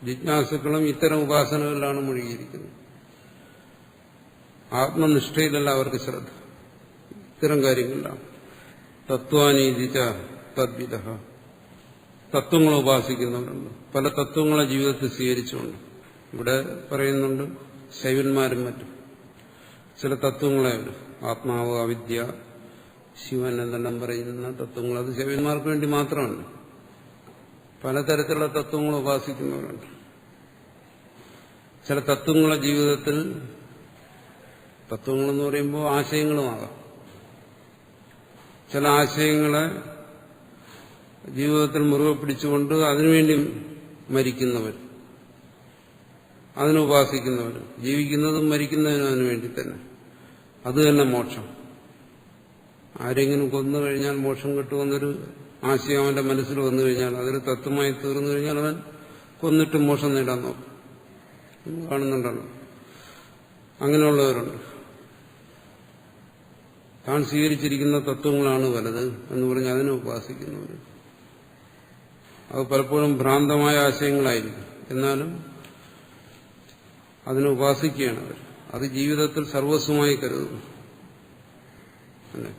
A: ജിജ്ഞാസുക്കളും ഇത്തരം ഉപാസനകളിലാണ് മുഴുകിയിരിക്കുന്നത്. ആത്മനിഷ്ഠയിലല്ല അവർക്ക് ശ്രദ്ധ, ഇത്തരം കാര്യങ്ങളിലാണ്. തത്വാനീതിച്ച തദ്വിധ, തത്വങ്ങളെ ഉപാസിക്കുന്നവരുണ്ട്. പല തത്വങ്ങളെ ജീവിതത്തിൽ സ്വീകരിച്ചുകൊണ്ട് ഇവിടെ പറയുന്നുണ്ട്. ശൈവന്മാരും മറ്റും ചില തത്വങ്ങളെ, ആത്മാവ്, അവിദ്യ, ശിവൻ എന്നെല്ലാം പറയുന്ന തത്വങ്ങൾ, അത് ശൈവന്മാർക്ക് വേണ്ടി മാത്രമല്ല. പലതരത്തിലുള്ള തത്വങ്ങൾ ഉപാസിക്കുന്നവരുണ്ട്. ചില തത്വങ്ങളെ ജീവിതത്തിൽ, തത്വങ്ങളെന്ന് പറയുമ്പോൾ ആശയങ്ങളുമാകാം, ചില ആശയങ്ങളെ ജീവിതത്തിൽ മുറുകെ പിടിച്ചുകൊണ്ട് അതിനുവേണ്ടി മരിക്കുന്നവർ, അതിനുപാസിക്കുന്നവർ, ജീവിക്കുന്നതും മരിക്കുന്നതിനും അതിനുവേണ്ടി തന്നെ. അത് തന്നെ മോക്ഷം. ആരെങ്കിലും കൊന്നു കഴിഞ്ഞാൽ മോക്ഷം കിട്ടുമെന്നൊരു ആശയം അവന്റെ മനസ്സിൽ വന്നു കഴിഞ്ഞാൽ, അതൊരു തത്വമായി തീർന്നു കഴിഞ്ഞാൽ അവൻ കൊന്നിട്ട് മോക്ഷം നേടാൻ നോക്കും. കാണുന്നുണ്ടല്ലോ, അങ്ങനെയുള്ളവരുണ്ട്. താൻ സ്വീകരിച്ചിരിക്കുന്ന തത്വങ്ങളാണ് വലുത് എന്ന് പറഞ്ഞ് അതിനെ ഉപാസിക്കുന്നവർ. അത് പലപ്പോഴും ഭ്രാന്തമായ ആശയങ്ങളായിരിക്കും, എന്നാലും അതിനെ ഉപാസിക്കുകയാണ് അവർ. അത് ജീവിതത്തിൽ സർവസ്വമായി കരുതുന്നു. അല്ലേ,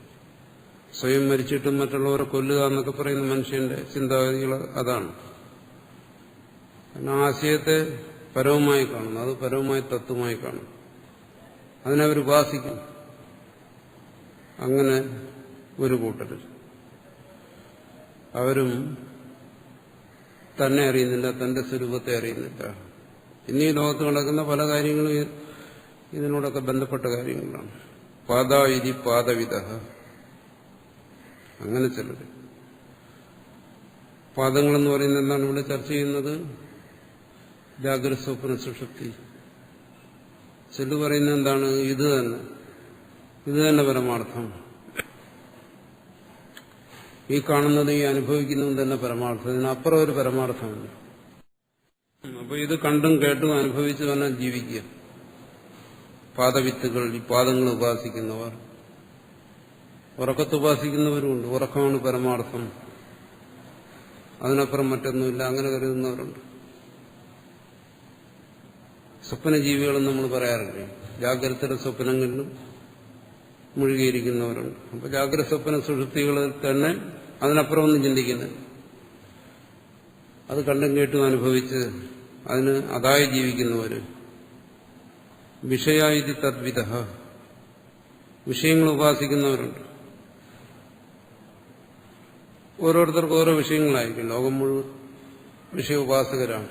A: സ്വയം മരിച്ചിട്ടും മറ്റുള്ളവരെ കൊല്ലുക എന്നൊക്കെ പറയുന്ന മനുഷ്യന്റെ ചിന്താഗതികൾ അതാണ്. കാരണം ആശയത്തെ പരവുമായി കാണുന്നു, അത് പരവുമായ തത്വമായി കാണുന്നു, അതിനവർ ഉപാസിക്കുന്നു. അങ്ങനെ ഒരു കൂട്ടർ അവരും തന്നെ അറിയുന്നില്ല, തന്റെ സ്വരൂപത്തെ അറിയുന്നില്ല. ഇന്നീ ലോകത്ത് നടക്കുന്ന പല കാര്യങ്ങളും ഇതിനോടൊക്കെ ബന്ധപ്പെട്ട കാര്യങ്ങളാണ്. പാദായിരി പാദവിധ, അങ്ങനെ ചിലർ. പാദങ്ങളെന്ന് പറയുന്നത് എന്താണ് ഇവിടെ ചർച്ച ചെയ്യുന്നത്? ജാഗ്രത, സ്വപ്ന, സുഷുപ്തി. ചിലർ പറയുന്നത് എന്താണ്? ഇത് തന്നെ ഇത് തന്നെ പരമാർത്ഥം. ഈ കാണുന്നത് ഈ അനുഭവിക്കുന്നതും തന്നെ പരമാർത്ഥം. ഇതിനപ്പുറം ഒരു പരമാർത്ഥമില്ല. അപ്പൊ ഇത് കണ്ടും കേട്ടും അനുഭവിച്ചു തന്നെ ജീവിക്കുക. പാദവിത്തുകൾ, ഈ പാദങ്ങൾ ഉപാസിക്കുന്നവർ, ഉറക്കത്ത് ഉപാസിക്കുന്നവരുമുണ്ട്. ഉറക്കമാണ് പരമാർത്ഥം, അതിനപ്പുറം മറ്റൊന്നുമില്ല, അങ്ങനെ കരുതുന്നവരുണ്ട്. സ്വപ്നജീവികളെന്ന് നമ്മൾ പറയാറില്ലേ, ജാഗ്രതയുടെ സ്വപ്നങ്ങളിലും മുഴുകിയിരിക്കുന്നവരുണ്ട്. അപ്പൊ ജാഗ്രത സ്വപ്ന സുഷുപ്തികളിൽ തന്നെ അതിനപ്പുറം ഒന്നും ചിന്തിക്കുന്നത്, അത് കണ്ടും കേട്ടും അനുഭവിച്ച് അതിന് അതായി ജീവിക്കുന്നവര്. വിഷയായിതി തദ്വിധ, വിഷയങ്ങൾ ഉപാസിക്കുന്നവരുണ്ട്. ഓരോരുത്തർക്കും ഓരോ വിഷയങ്ങളായിരിക്കും. ലോകം മുഴുവൻ വിഷയ ഉപാസകരാണ്.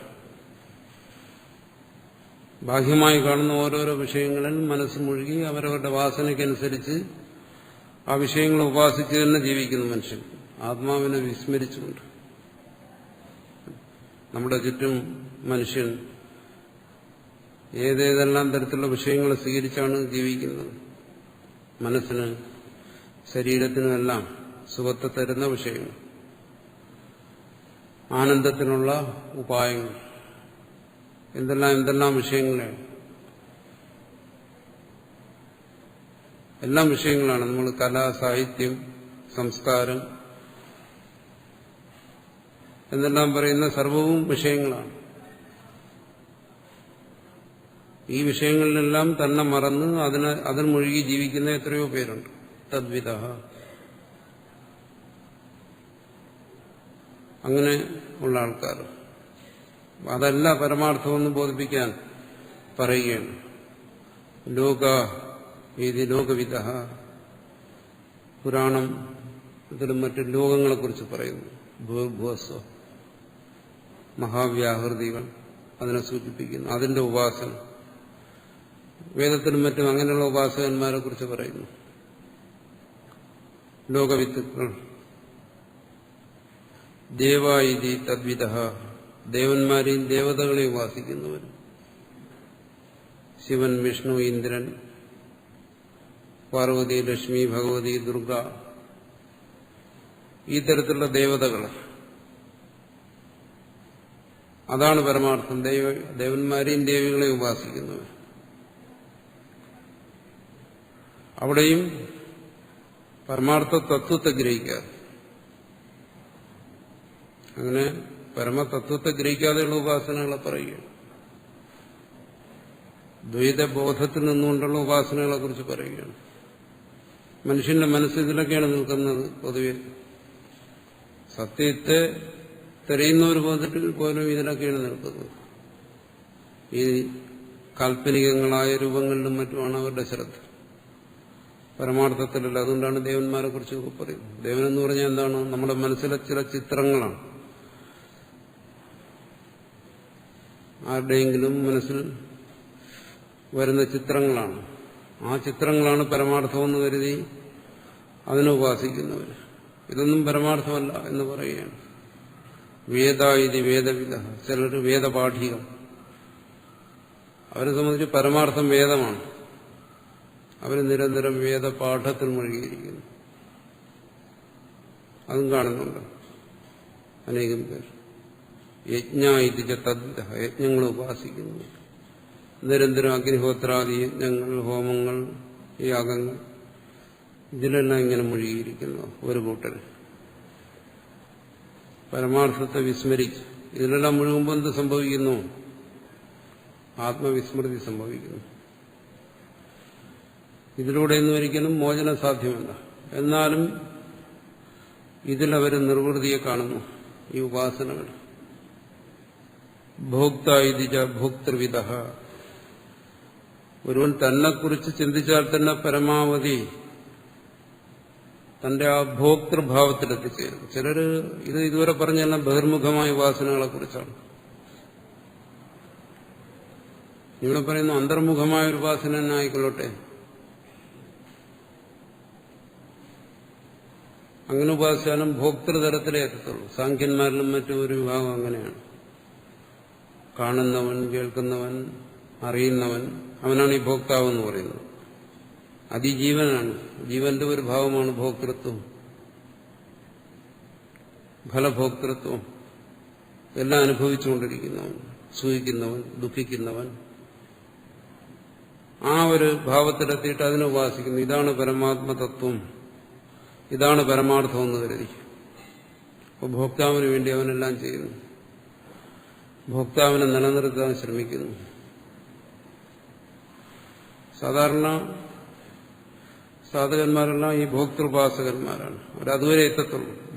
A: ബാഹ്യമായി കാണുന്ന ഓരോരോ വിഷയങ്ങളിൽ മനസ്സ് മുഴുകി അവരവരുടെ വാസനയ്ക്കനുസരിച്ച് ആ വിഷയങ്ങളെ ഉപാസിച്ച് തന്നെ ജീവിക്കുന്ന മനുഷ്യൻ ആത്മാവിനെ വിസ്മരിച്ചുകൊണ്ട്. നമ്മുടെ ചുറ്റും മനുഷ്യൻ ഏതേതെല്ലാം തരത്തിലുള്ള വിഷയങ്ങളെ സ്വീകരിച്ചാണ് ജീവിക്കുന്നത്. മനസ്സിന്, ശരീരത്തിനുമെല്ലാം സുഖത്തെ തരുന്ന വിഷയങ്ങൾ, ആനന്ദത്തിനുള്ള ഉപായങ്ങൾ, എന്തെല്ലാം വിഷയങ്ങളാണ്. എല്ലാം വിഷയങ്ങളാണ്. നമ്മൾ കല, സാഹിത്യം, സംസ്കാരം എന്നെല്ലാം പറയുന്ന സർവവും വിഷയങ്ങളാണ്. ഈ വിഷയങ്ങളിലെല്ലാം തന്നെ മറന്ന് അതിൽ മുഴുകി ജീവിക്കുന്ന എത്രയോ പേരുണ്ട്. തദ്വിധ, അങ്ങനെ ഉള്ള ആൾക്കാർ. അതല്ല പരമാർത്ഥമെന്ന് ബോധിപ്പിക്കാൻ പറയുകയാണ്. ലോകവിദ, പുരാണം ഇതിലും മറ്റു ലോകങ്ങളെക്കുറിച്ച് പറയുന്നു. ഭൂർഭുവസ്വ, മഹാവ്യാഹൃതികൾ അതിനെ സൂചിപ്പിക്കുന്നു. അതിന്റെ ഉപാസന, വേദത്തിലും മറ്റും അങ്ങനെയുള്ള ഉപാസകന്മാരെ കുറിച്ച് പറയുന്നു. ലോകവിത്തുക്കൾ. ദേവായിതി തദ്വിധ, ദേവന്മാരെയും ദേവതകളെയും ഉപാസിക്കുന്നവർ. ശിവൻ, വിഷ്ണു, ഇന്ദ്രൻ, പാർവതി, ലക്ഷ്മി, ഭഗവതി, ദുർഗ, ഈ തരത്തിലുള്ള ദേവതകൾ. അതാണ് പരമാർത്ഥം. ദേവന്മാരെയും ദേവികളെയും ഉപാസിക്കുന്നവർ. അവിടെയും പരമാർത്ഥ തത്വത്തെ ഗ്രഹിക്കാതെ, അങ്ങനെ പരമതത്വത്തെ ഗ്രഹിക്കാതെയുള്ള ഉപാസനകളെ പറയുകയാണ്. ദ്വൈതബോധത്തിൽ നിന്നുകൊണ്ടുള്ള ഉപാസനകളെ കുറിച്ച് പറയുകയാണ്. മനുഷ്യന്റെ മനസ്സ് ഇതിലൊക്കെയാണ് നിൽക്കുന്നത്. പൊതുവെ സത്യത്തെ തിരയുന്ന ഒരു ബോധത്തിൽ പോലും ഇതിലൊക്കെയാണ് നിൽക്കുന്നത്. ഈ കാൽപ്പനികങ്ങളായ രൂപങ്ങളിലും മറ്റുമാണ് അവരുടെ ശ്രദ്ധ, പരമാർത്ഥത്തിലല്ല. അതുകൊണ്ടാണ് ദേവന്മാരെ കുറിച്ചൊക്കെ പറയുന്നത്. ദേവനെന്ന് പറഞ്ഞാൽ എന്താണ്? നമ്മുടെ മനസ്സിലെ ചില ചിത്രങ്ങളാണ്. ആരുടെയെങ്കിലും മനസ്സിൽ വരുന്ന ചിത്രങ്ങളാണ്. ആ ചിത്രങ്ങളാണ് പരമാർത്ഥമെന്ന് കരുതി അതിനെ ഉപാസിക്കുന്നവർ. ഇതൊന്നും പരമാർത്ഥമല്ല എന്ന് പറയുകയാണ്. വേദായിതി വേദവിദ, ചിലർ വേദപാഠികൾ. അവരെ സംബന്ധിച്ച് പരമാർത്ഥം വേദമാണ്. അവർ നിരന്തരം വേദപാഠത്തിൽ മുഴുകിയിരിക്കുന്നു. അതും കാണുന്നുണ്ട് അനേകം പേർ. യജ്ഞായിതിച്ച തദ്വിധ, യജ്ഞങ്ങളെ ഉപാസിക്കുന്നു. നിരന്തരം അഗ്നിഹോത്രാദി യജ്ഞങ്ങൾ, ഹോമങ്ങൾ, യാഗങ്ങൾ, ഇതിലെല്ലാം ഇങ്ങനെ മുഴുകിയിരിക്കുന്നു ഒരു കൂട്ടർ. പരമാർത്ഥത്തെ വിസ്മരിച്ച് ഇതിലെല്ലാം മുഴുകുമ്പോൾ എന്ത് സംഭവിക്കുന്നു? ആത്മവിസ്മൃതി സംഭവിക്കുന്നു. ഇതിലൂടെയൊന്നും ഒരിക്കലും മോചനം സാധ്യമല്ല. എന്നാലും ഇതിലവർ നിർവൃതിയെ കാണുന്നു. ഈ ഉപാസനകൾ ഭോക്തായിതിച്ച ഭോക്തൃവിധ, ഒരുവൻ തന്നെക്കുറിച്ച് ചിന്തിച്ചാൽ തന്നെ പരമാവധി തന്റെ ആ ഭോക്തൃഭാവത്തിലെത്തിച്ചേരും. ചിലർ ഇതുവരെ പറഞ്ഞെല്ലാം ബഹിർമുഖമായ ഉപാസനകളെ കുറിച്ചാണ്. ഇവിടെ പറയുന്നു അന്തർമുഖമായ ഒരു ഉപാസന തന്നെ ആയിക്കൊള്ളട്ടെ. അങ്ങനെ ഉപാസിച്ചാലും ഭോക്തൃതലത്തിലേ എത്തത്തുള്ളൂ. സാഖ്യന്മാരിലും മറ്റും ഒരു വിഭാഗം അങ്ങനെയാണ്. കാണുന്നവൻ, കേൾക്കുന്നവൻ, അറിയുന്നവൻ, അവനാണ് ഈ ഭോക്താവെന്ന് പറയുന്നത്. അതിജീവനാണ്. ജീവന്റെ ഒരു ഭാവമാണ് ഭോക്തൃത്വം, ഫലഭോക്തൃത്വം. എല്ലാം അനുഭവിച്ചുകൊണ്ടിരിക്കുന്നവൻ, സുഖിക്കുന്നവൻ, ദുഃഖിക്കുന്നവൻ. ആ ഒരു ഭാവത്തിലെത്തിയിട്ട് അതിനെ ഉപാസിക്കുന്നു. ഇതാണ് പരമാത്മതത്വം, ഇതാണ് പരമാർത്ഥം എന്ന് കരുതി. അപ്പോൾ ഭോക്താവിന് വേണ്ടി അവനെല്ലാം ചെയ്യുന്നു, ഭോക്താവിനെ നിലനിർത്താൻ ശ്രമിക്കുന്നു. സാധാരണ സാധകന്മാരെല്ലാം ഈ ഭോക്തൃപാസകന്മാരാണ്. അവരതുവരെ എത്തത്തുള്ളൂ.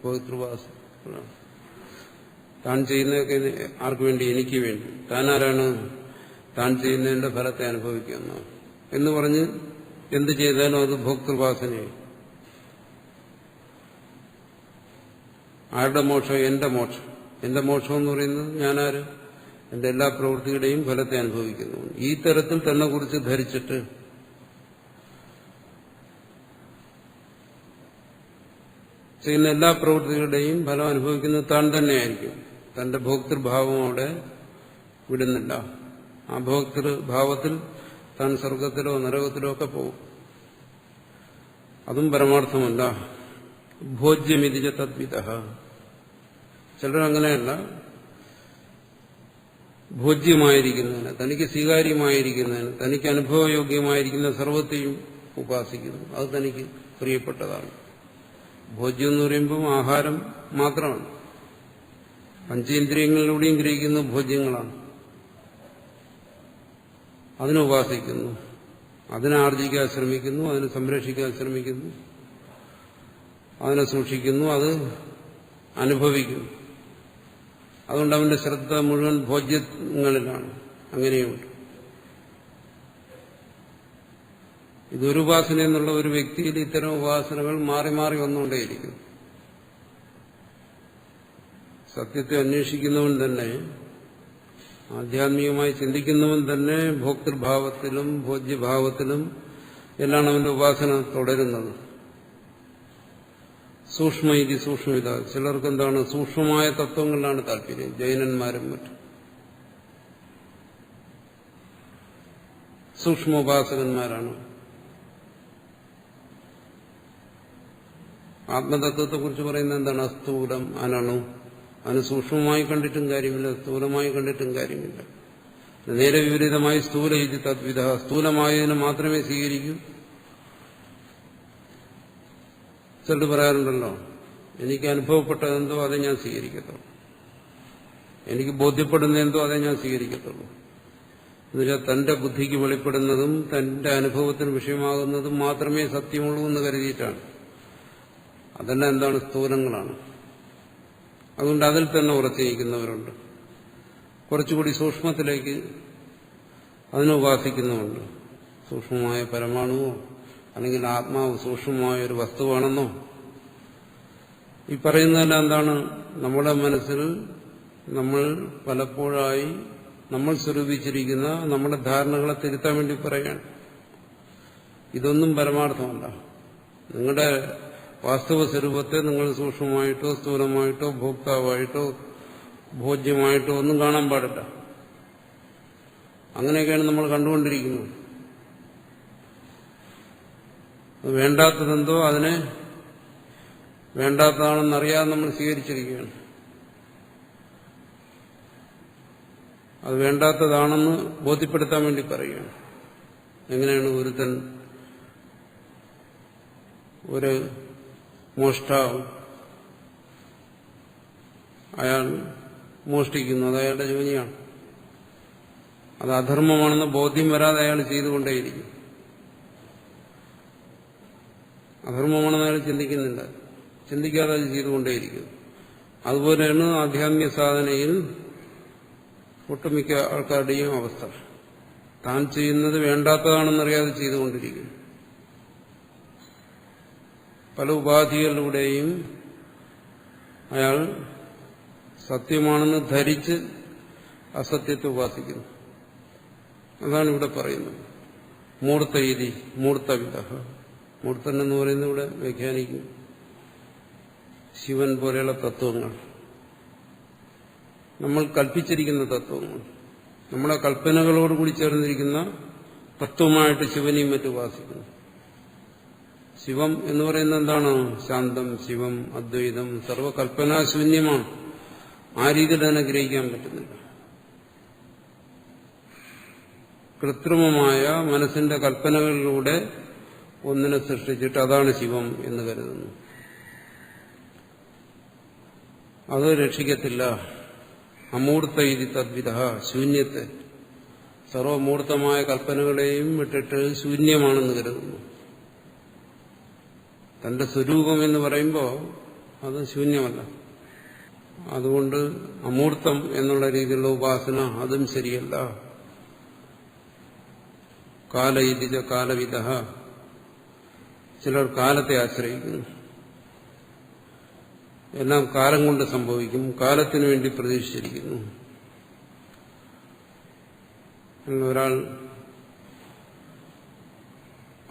A: ഭോക്തൃപാസകരാണ്. താൻ ചെയ്യുന്നതൊക്കെ ആർക്കു വേണ്ടി? എനിക്ക് വേണ്ടി. താനാരാണ്? താൻ ചെയ്യുന്നതിന്റെ ഫലത്തെ അനുഭവിക്കുന്ന എന്ന് പറഞ്ഞ് എന്ത് ചെയ്താലും അത് ഭോക്തൃപാസനയായി. ആരുടെ മോക്ഷം? എന്റെ മോക്ഷം. എന്റെ മോക്ഷം എന്ന് പറയുന്നത് ഞാനാര്? എന്റെ എല്ലാ പ്രവൃത്തിയുടെയും ഫലത്തെ അനുഭവിക്കുന്നു. ഈ തരത്തിൽ തന്നെ കുറിച്ച് ധരിച്ചിട്ട് ചെയ്യുന്ന എല്ലാ പ്രവൃത്തികളുടെയും ഫലം അനുഭവിക്കുന്നത് താൻ തന്നെയായിരിക്കും. തന്റെ ഭോക്തൃഭാവം അവിടെ വിടുന്നില്ല. ആ ഭോക്തൃഭാവത്തിൽ താൻ സ്വർഗത്തിലോ നരകത്തിലോ ഒക്കെ പോകും. അതും പരമാർത്ഥമല്ല. ഭോജ്യമിതിജ തദ്വിതഃ. ചിലരങ്ങനെയല്ല. ഭോജ്യമായിരിക്കുന്നതിന്, തനിക്ക് സ്വീകാര്യമായിരിക്കുന്നതിന്, തനിക്ക് അനുഭവയോഗ്യമായിരിക്കുന്ന സർവത്തെയും ഉപാസിക്കുന്നു. അത് തനിക്ക് പ്രിയപ്പെട്ടതാണ്. ഭോജ്യം എന്ന് പറയുമ്പോൾ ആഹാരം മാത്രമാണ്. പഞ്ചേന്ദ്രിയങ്ങളിലൂടെയും ഗ്രഹിക്കുന്ന ഭോജ്യങ്ങളാണ്. അതിനെ ഉപാസിക്കുന്നു, അതിനെ ആർജിക്കാൻ ശ്രമിക്കുന്നു, അതിനെ സംരക്ഷിക്കാൻ ശ്രമിക്കുന്നു, അതിനെ സൂക്ഷിക്കുന്നു, അത് അനുഭവിക്കുന്നു. അതുകൊണ്ട് അവന്റെ ശ്രദ്ധ മുഴുവൻ ഭോജ്യങ്ങളിലാണ്. അങ്ങനെയുണ്ട്. ഇതൊരു ഉപാസന എന്നുള്ള ഒരു വ്യക്തിയിൽ ഇത്തരം ഉപാസനകൾ മാറി മാറി വന്നുകൊണ്ടേയിരിക്കും. സത്യത്തെ അന്വേഷിക്കുന്നവൻ തന്നെ, ആധ്യാത്മികമായി ചിന്തിക്കുന്നവൻ തന്നെ ഭോക്തൃഭാവത്തിലും ഭോജ്യഭാവത്തിലും എല്ലാം അവന്റെ ഉപാസന തുടരുന്നത്. സൂക്ഷ്മ സൂക്ഷ്മവിധ. ചിലർക്ക് എന്താണ്? സൂക്ഷ്മമായ തത്വങ്ങളിലാണ് താല്പര്യം. ജൈനന്മാരും മറ്റും സൂക്ഷ്മോപാസകന്മാരാണ്. ആത്മതത്വത്തെക്കുറിച്ച് പറയുന്നത് എന്താണ്? സ്ഥൂലം, അനണു. അതിന് സൂക്ഷ്മമായി കണ്ടിട്ടും കാര്യമില്ല, സ്ഥൂലമായി കണ്ടിട്ടും കാര്യമില്ല. നേരെ വിപരീതമായി സ്ഥൂല ഇത് തദ്വിധ. സ്ഥൂലമായതിനെ മാത്രമേ സ്വീകരിക്കൂ. ചിലർ പറയാറുണ്ടല്ലോ, എനിക്ക് അനുഭവപ്പെട്ടതെന്തോ അതേ ഞാൻ സ്വീകരിക്കത്തുള്ളൂ, എനിക്ക് ബോധ്യപ്പെടുന്ന എന്തോ അതേ ഞാൻ സ്വീകരിക്കത്തുള്ളൂ. എന്നുവെച്ചാൽ തന്റെ ബുദ്ധിക്ക് വെളിപ്പെടുന്നതും തന്റെ അനുഭവത്തിന് വിഷയമാകുന്നതും മാത്രമേ സത്യമുള്ളൂ എന്ന് കരുതിയിട്ടാണ്. അതെല്ലാം എന്താണ്? സ്ഥൂലങ്ങളാണ്. അതുകൊണ്ട് അതിൽ തന്നെ ഉറച്ചിരിക്കുന്നവരുണ്ട്. കുറച്ചുകൂടി സൂക്ഷ്മത്തിലേക്ക് അതിനെ ഉപാസിക്കുന്നുമുണ്ട്. സൂക്ഷ്മമായ പരമാണുവോ അല്ലെങ്കിൽ ആത്മാവ് സൂക്ഷ്മമായ ഒരു വസ്തുവാണെന്നോ. ഈ പറയുന്നതെല്ലാം എന്താണ്? നമ്മുടെ മനസ്സിൽ നമ്മൾ പലപ്പോഴായി നമ്മൾ സ്വരൂപിച്ചിരിക്കുന്ന നമ്മുടെ ധാരണകളെ തിരുത്താൻ വേണ്ടി പറയുകയാണ്. ഇതൊന്നും പരമാർത്ഥമല്ല. നിങ്ങളുടെ വാസ്തവ സ്വരൂപത്തെ നിങ്ങൾ സൂക്ഷ്മമായിട്ടോ സ്ഥൂലമായിട്ടോ ഭോക്താവായിട്ടോ ഭോജ്യമായിട്ടോ ഒന്നും കാണാൻ പാടില്ല. അങ്ങനെയൊക്കെയാണ് നമ്മൾ കണ്ടുകൊണ്ടിരിക്കുന്നത്. വേണ്ടാത്തതെന്തോ അതിനെ വേണ്ടാത്തതാണെന്നറിയാതെ നമ്മൾ സ്വീകരിച്ചിരിക്കുകയാണ്. അത് വേണ്ടാത്തതാണെന്ന് ബോധ്യപ്പെടുത്താൻ വേണ്ടി പറയുകയാണ്. എങ്ങനെയാണ് ഒരു മോഷ്ടാവ്, അയാൾ മോഷ്ടിക്കുന്നു, അത് അയാളുടെ ജോലിയാണ്. അത് അധർമ്മമാണെന്ന് ബോധ്യം വരാതെ അയാൾ ചെയ്തുകൊണ്ടേയിരിക്കും. അധർമ്മമാണെന്ന് അയാൾ ചിന്തിക്കുന്നില്ല, ചിന്തിക്കാതെ അത് ചെയ്തുകൊണ്ടേയിരിക്കും. അതുപോലെയാണ് ആധ്യാത്മിക സാധനയിൽ ഒട്ടുമിക്ക ആൾക്കാരുടെയും അവസ്ഥ. താൻ ചെയ്യുന്നത് വേണ്ടാത്തതാണെന്നറിയാതെ ചെയ്തുകൊണ്ടിരിക്കും. പല ഉപാധികളിലൂടെയും അയാൾ സത്യമാണെന്ന് ധരിച്ച് അസത്യത്തെ ഉപാസിക്കുന്നു. അതാണ് ഇവിടെ പറയുന്നത്. മൂർത്തയിതി മൂർത്തവിധ. മൂർത്തൻ എന്ന് പറയുന്നത് ഇവിടെ വ്യാഖ്യാനിക്കും ശിവൻ പോലെയുള്ള തത്വങ്ങൾ, നമ്മൾ കൽപ്പിച്ചിരിക്കുന്ന തത്വങ്ങൾ, നമ്മളെ കൽപ്പനകളോടുകൂടി ചേർന്നിരിക്കുന്ന തത്വമായിട്ട് ശിവനെയും മറ്റും ഉപാസിക്കുന്നു. ശിവം എന്ന് പറയുന്നത് എന്താണ്? ശാന്തം, ശിവം, അദ്വൈതം, സർവകൽപ്പനാശൂന്യമാണ്. ആ രീതിയിൽ തന്നെ ഗ്രഹിക്കാൻ പറ്റുന്നില്ല. കൃത്രിമമായ മനസ്സിന്റെ കൽപ്പനകളിലൂടെ ഒന്നിനെ സൃഷ്ടിച്ചിട്ട് അതാണ് ശിവം എന്ന് കരുതുന്നു. അത് രക്ഷിക്കത്തില്ല. അമൂർത്ത ഇതി തദ്വിധ, ശൂന്യത്തെ, സർവമൂർത്തമായ കൽപ്പനകളെയും വിട്ടിട്ട് ശൂന്യമാണെന്ന് കരുതുന്നു. തന്റെ സ്വരൂപം എന്ന് പറയുമ്പോൾ അത് ശൂന്യമല്ല. അതുകൊണ്ട് അമൂർത്തം എന്നുള്ള രീതിയിലുള്ള ഉപാസന അതും ശരിയല്ല. കാല ഇതിജ കാലവിധ, ചിലർ കാലത്തെ ആശ്രയിക്കുന്നു. എല്ലാം കാലം കൊണ്ട് സംഭവിക്കും, കാലത്തിനു വേണ്ടി പ്രതീക്ഷിച്ചിരിക്കുന്നു. ഒരാൾ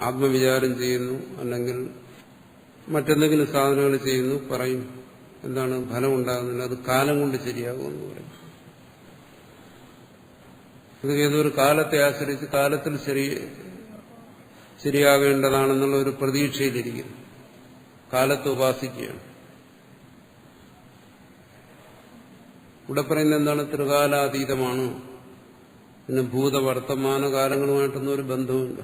A: ആത്മവിചാരം ചെയ്യുന്നു, അല്ലെങ്കിൽ മറ്റെന്തെങ്കിലും സാധനങ്ങൾ ചെയ്യുന്നു, പറയും എന്താണ് ഫലം ഉണ്ടാകുന്നില്ല, അത് കാലം കൊണ്ട് ശരിയാകുമെന്ന് പറയും. ഇത് ഏതൊരു കാലത്തെ ആശ്രയിച്ച് കാലത്തിൽ ശരിയാകേണ്ടതാണെന്നുള്ള ഒരു പ്രതീക്ഷയിലിരിക്കുന്നു. കാലത്തെ ഉപാസിക്കുകയാണ്. ഇവിടെ പറയുന്നത് എന്താണ്? ത്രികാലാതീതമാണ്. പിന്നെ ഭൂതവർത്തമാന കാലങ്ങളുമായിട്ടൊന്നും ഒരു ബന്ധവുമില്ല.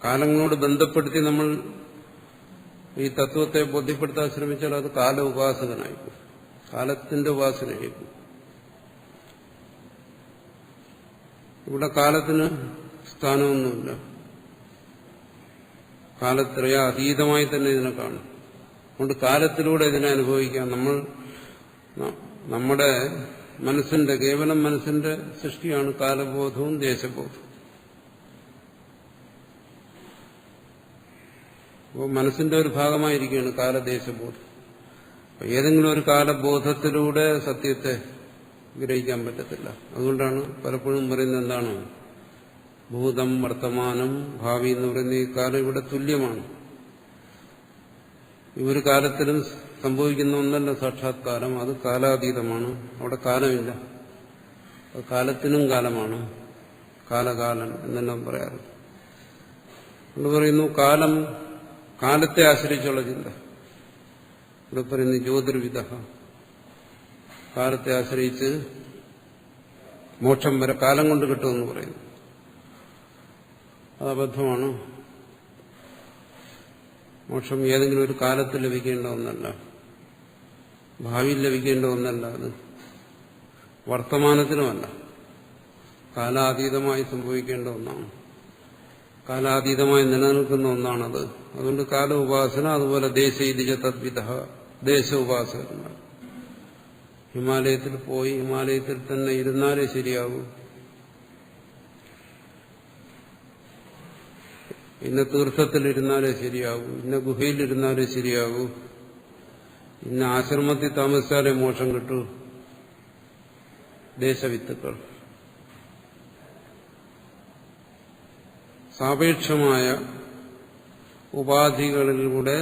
A: കാലങ്ങളോട് ബന്ധപ്പെടുത്തി നമ്മൾ ഈ തത്വത്തെ ബോധ്യപ്പെടുത്താൻ ശ്രമിച്ചാൽ അത് കാല ഉപാസകനായിരിക്കും, കാലത്തിന്റെ ഉപാസനയായിരിക്കും. ഇവിടെ കാലത്തിന് സ്ഥാനമൊന്നുമില്ല. കാലത്രയ അതീതമായി തന്നെ ഇതിനെ കാണും. അതുകൊണ്ട് കാലത്തിലൂടെ ഇതിനെ അനുഭവിക്കാം. നമ്മുടെ മനസ്സിന്റെ, കേവലം മനസ്സിന്റെ സൃഷ്ടിയാണ് കാലബോധവും ദേശബോധവും. അപ്പോൾ മനസ്സിന്റെ ഒരു ഭാഗമായിരിക്കുകയാണ് കാലദേശബോധം. ഏതെങ്കിലും ഒരു കാലബോധത്തിലൂടെ സത്യത്തെ ഗ്രഹിക്കാൻ പറ്റത്തില്ല. അതുകൊണ്ടാണ് പലപ്പോഴും പറയുന്നത് എന്താണ്? ഭൂതം, വർത്തമാനം, ഭാവി എന്ന് പറയുന്ന ഈ കാലം ഇവിടെ തുല്യമാണ്. ഈ ഒരു കാലത്തിലും സംഭവിക്കുന്ന ഒന്നല്ല സാക്ഷാത്കാരം, അത് കാലാതീതമാണ്. അവിടെ കാലമില്ല. അത് കാലത്തിനും കാലമാണ്, കാലകാലൻ എന്നെല്ലാം പറയാറ്. എന്ന് പറയുന്നു കാലത്തെ ആശ്രയിച്ചുള്ള ചിന്ത. ഇവിടെ പറയുന്നു ജ്യോതിർവിദ, കാലത്തെ ആശ്രയിച്ച് മോക്ഷം വരെ കാലം കൊണ്ട് കിട്ടുമെന്ന് പറയുന്നു. അത് അബദ്ധമാണ്. മോക്ഷം ഏതെങ്കിലും ഒരു കാലത്ത് ലഭിക്കേണ്ട ഒന്നല്ല, ഭാവിയിൽ ലഭിക്കേണ്ട ഒന്നല്ല. അത് വർത്തമാനത്തിനുമല്ല, കാലാതീതമായി സംഭവിക്കേണ്ട ഒന്നാണ്, കാലാതീതമായി നിലനിൽക്കുന്ന ഒന്നാണത്. അതുകൊണ്ട് കാല ഉപാസന, അതുപോലെ ദേശീയ തദ്വിധ, ദേശ ഉപാസകന്മാർ. ഹിമാലയത്തിൽ പോയി ഹിമാലയത്തിൽ തന്നെ ഇരുന്നാലേ ശരിയാകൂ, ഇന്ന തീർത്ഥത്തിലിരുന്നാലേ ശരിയാകൂ, ഇന്ന ഗുഹയിലിരുന്നാലേ ശരിയാകൂ, ഇന്ന ആശ്രമത്തിൽ താമസിച്ചാലേ മോക്ഷം കിട്ടൂ, ദേശവിത്തുക്കൾ. സാപേക്ഷമായ ഉപാധികളിലൂടെ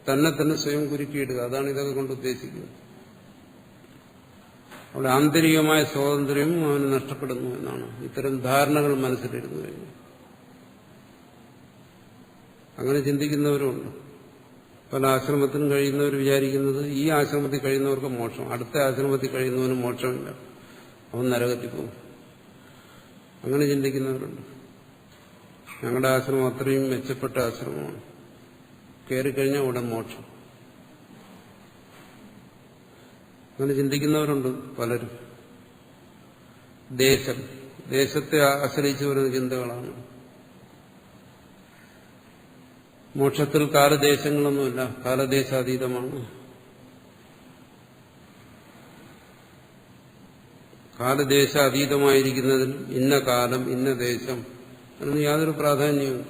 A: തന്നെ സ്വയം കുരുക്കിയിടുക, അതാണ് ഇതൊക്കെ കൊണ്ട് ഉദ്ദേശിക്കുന്നത്. അവിടെ ആന്തരികമായ സ്വാതന്ത്ര്യം അവന് നഷ്ടപ്പെടുന്നു എന്നാണ് ഇത്തരം ധാരണകൾ മനസ്സിലിരുന്നു കഴിഞ്ഞു. അങ്ങനെ ചിന്തിക്കുന്നവരുണ്ട്. പല ആശ്രമത്തിനും കഴിയുന്നവർ വിചാരിക്കുന്നത് ഈ ആശ്രമത്തിൽ കഴിയുന്നവർക്ക് മോക്ഷം, അടുത്ത ആശ്രമത്തിൽ കഴിയുന്നവന് മോക്ഷമില്ല, അവൻ നരകത്തിൽ പോകും. അങ്ങനെ ചിന്തിക്കുന്നവരുണ്ട്. ഞങ്ങളുടെ ആശ്രമം അത്രയും മെച്ചപ്പെട്ട ആശ്രമമാണ്, കയറിക്കഴിഞ്ഞാൽ ഉടൻ മോക്ഷം. അങ്ങനെ ചിന്തിക്കുന്നവരുണ്ട് പലരും. ദേശത്തെ ആശ്രയിച്ചു വരുന്ന ചിന്തകളാണ്. മോക്ഷത്തിൽ കാലദേശങ്ങളൊന്നുമില്ല, കാലദേശാതീതമാണ്. കാലദേശാതീതമായിരിക്കുന്നതിൽ ഇന്ന കാലം, ഇന്ന ദേശം അതിന് യാതൊരു പ്രാധാന്യവും.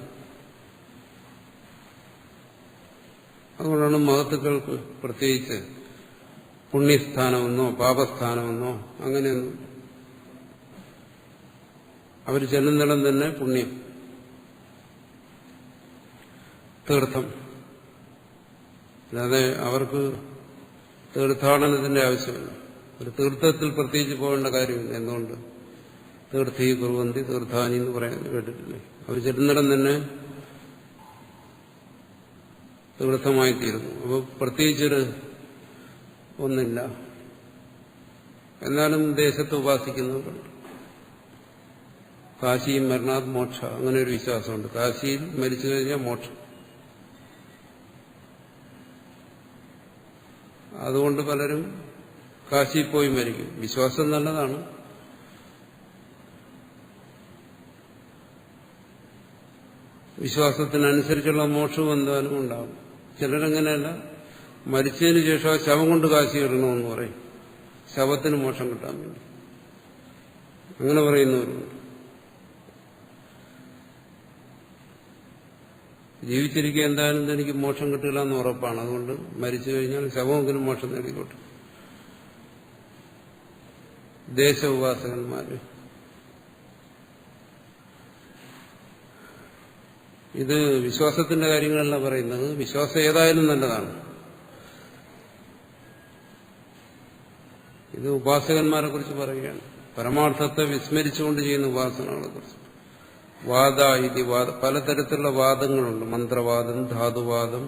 A: അതുകൊണ്ടാണ് മഹത്തുക്കൾക്ക് പ്രത്യേകിച്ച് പുണ്യസ്ഥാനമെന്നോ പാപസ്ഥാനമെന്നോ അങ്ങനെയൊന്നും. അവർ ചെല്ലുന്നിടം തന്നെ പുണ്യം, തീർത്ഥം. അല്ലാതെ അവർക്ക് തീർത്ഥാടനത്തിന്റെ ആവശ്യമില്ല. ഒരു തീർത്ഥത്തിൽ പ്രത്യേകിച്ച് പോകേണ്ട കാര്യമില്ല. എന്തുകൊണ്ട്? തീർത്ഥി കുറുവന്തി തീർത്ഥാനി എന്ന് പറയാൻ കേട്ടിട്ടില്ലേ? അവർ ചെല്ലുന്നിടം തന്നെ തീർത്ഥമായി തീരുന്നു. അപ്പോൾ പ്രത്യേകിച്ചൊരു ഒന്നില്ല. എന്നാലും ദേശത്ത് ഉപാസിക്കുന്നവരുണ്ട്. കാശിയും മരണാത് മോക്ഷ, അങ്ങനെ ഒരു വിശ്വാസമുണ്ട്. കാശിയിൽ മരിച്ചു കഴിഞ്ഞാൽ മോക്ഷം. അതുകൊണ്ട് പലരും കാശിയിൽ പോയി മരിക്കും. വിശ്വാസം നല്ലതാണ്. വിശ്വാസത്തിനനുസരിച്ചുള്ള മോക്ഷവും എന്തായാലും ഉണ്ടാവും. ചിലരങ്ങനെയല്ല, മരിച്ചതിന് ശേഷം ആ ശവം കൊണ്ട് കാശി ഇടണമെന്ന് പറയും, ശവത്തിന് മോക്ഷം കിട്ടാൻ വേണ്ടി. അങ്ങനെ പറയുന്നവരുണ്ട്. ജീവിച്ചിരിക്കുക എന്തായാലും എനിക്ക് മോക്ഷം കിട്ടില്ല എന്ന് ഉറപ്പാണ്. അതുകൊണ്ട് മരിച്ചു കഴിഞ്ഞാൽ ശവമെങ്കിലും മോക്ഷം നേടിക്കോട്ടെ. ദേശ ഉപാസകന്മാര് ഇത് വിശ്വാസത്തിന്റെ കാര്യങ്ങളല്ല പറയുന്നത്. വിശ്വാസം ഏതായാലും നല്ലതാണ്. ഇത് ഉപാസകന്മാരെ കുറിച്ച് പറയുകയാണ്. പരമാർത്ഥത്തെ വിസ്മരിച്ചുകൊണ്ട് ചെയ്യുന്ന ഉപാസനകളെ കുറിച്ച്. വാദ ഇതി വാദ, പലതരത്തിലുള്ള വാദങ്ങളുണ്ട്. മന്ത്രവാദം, ധാതുവാദം.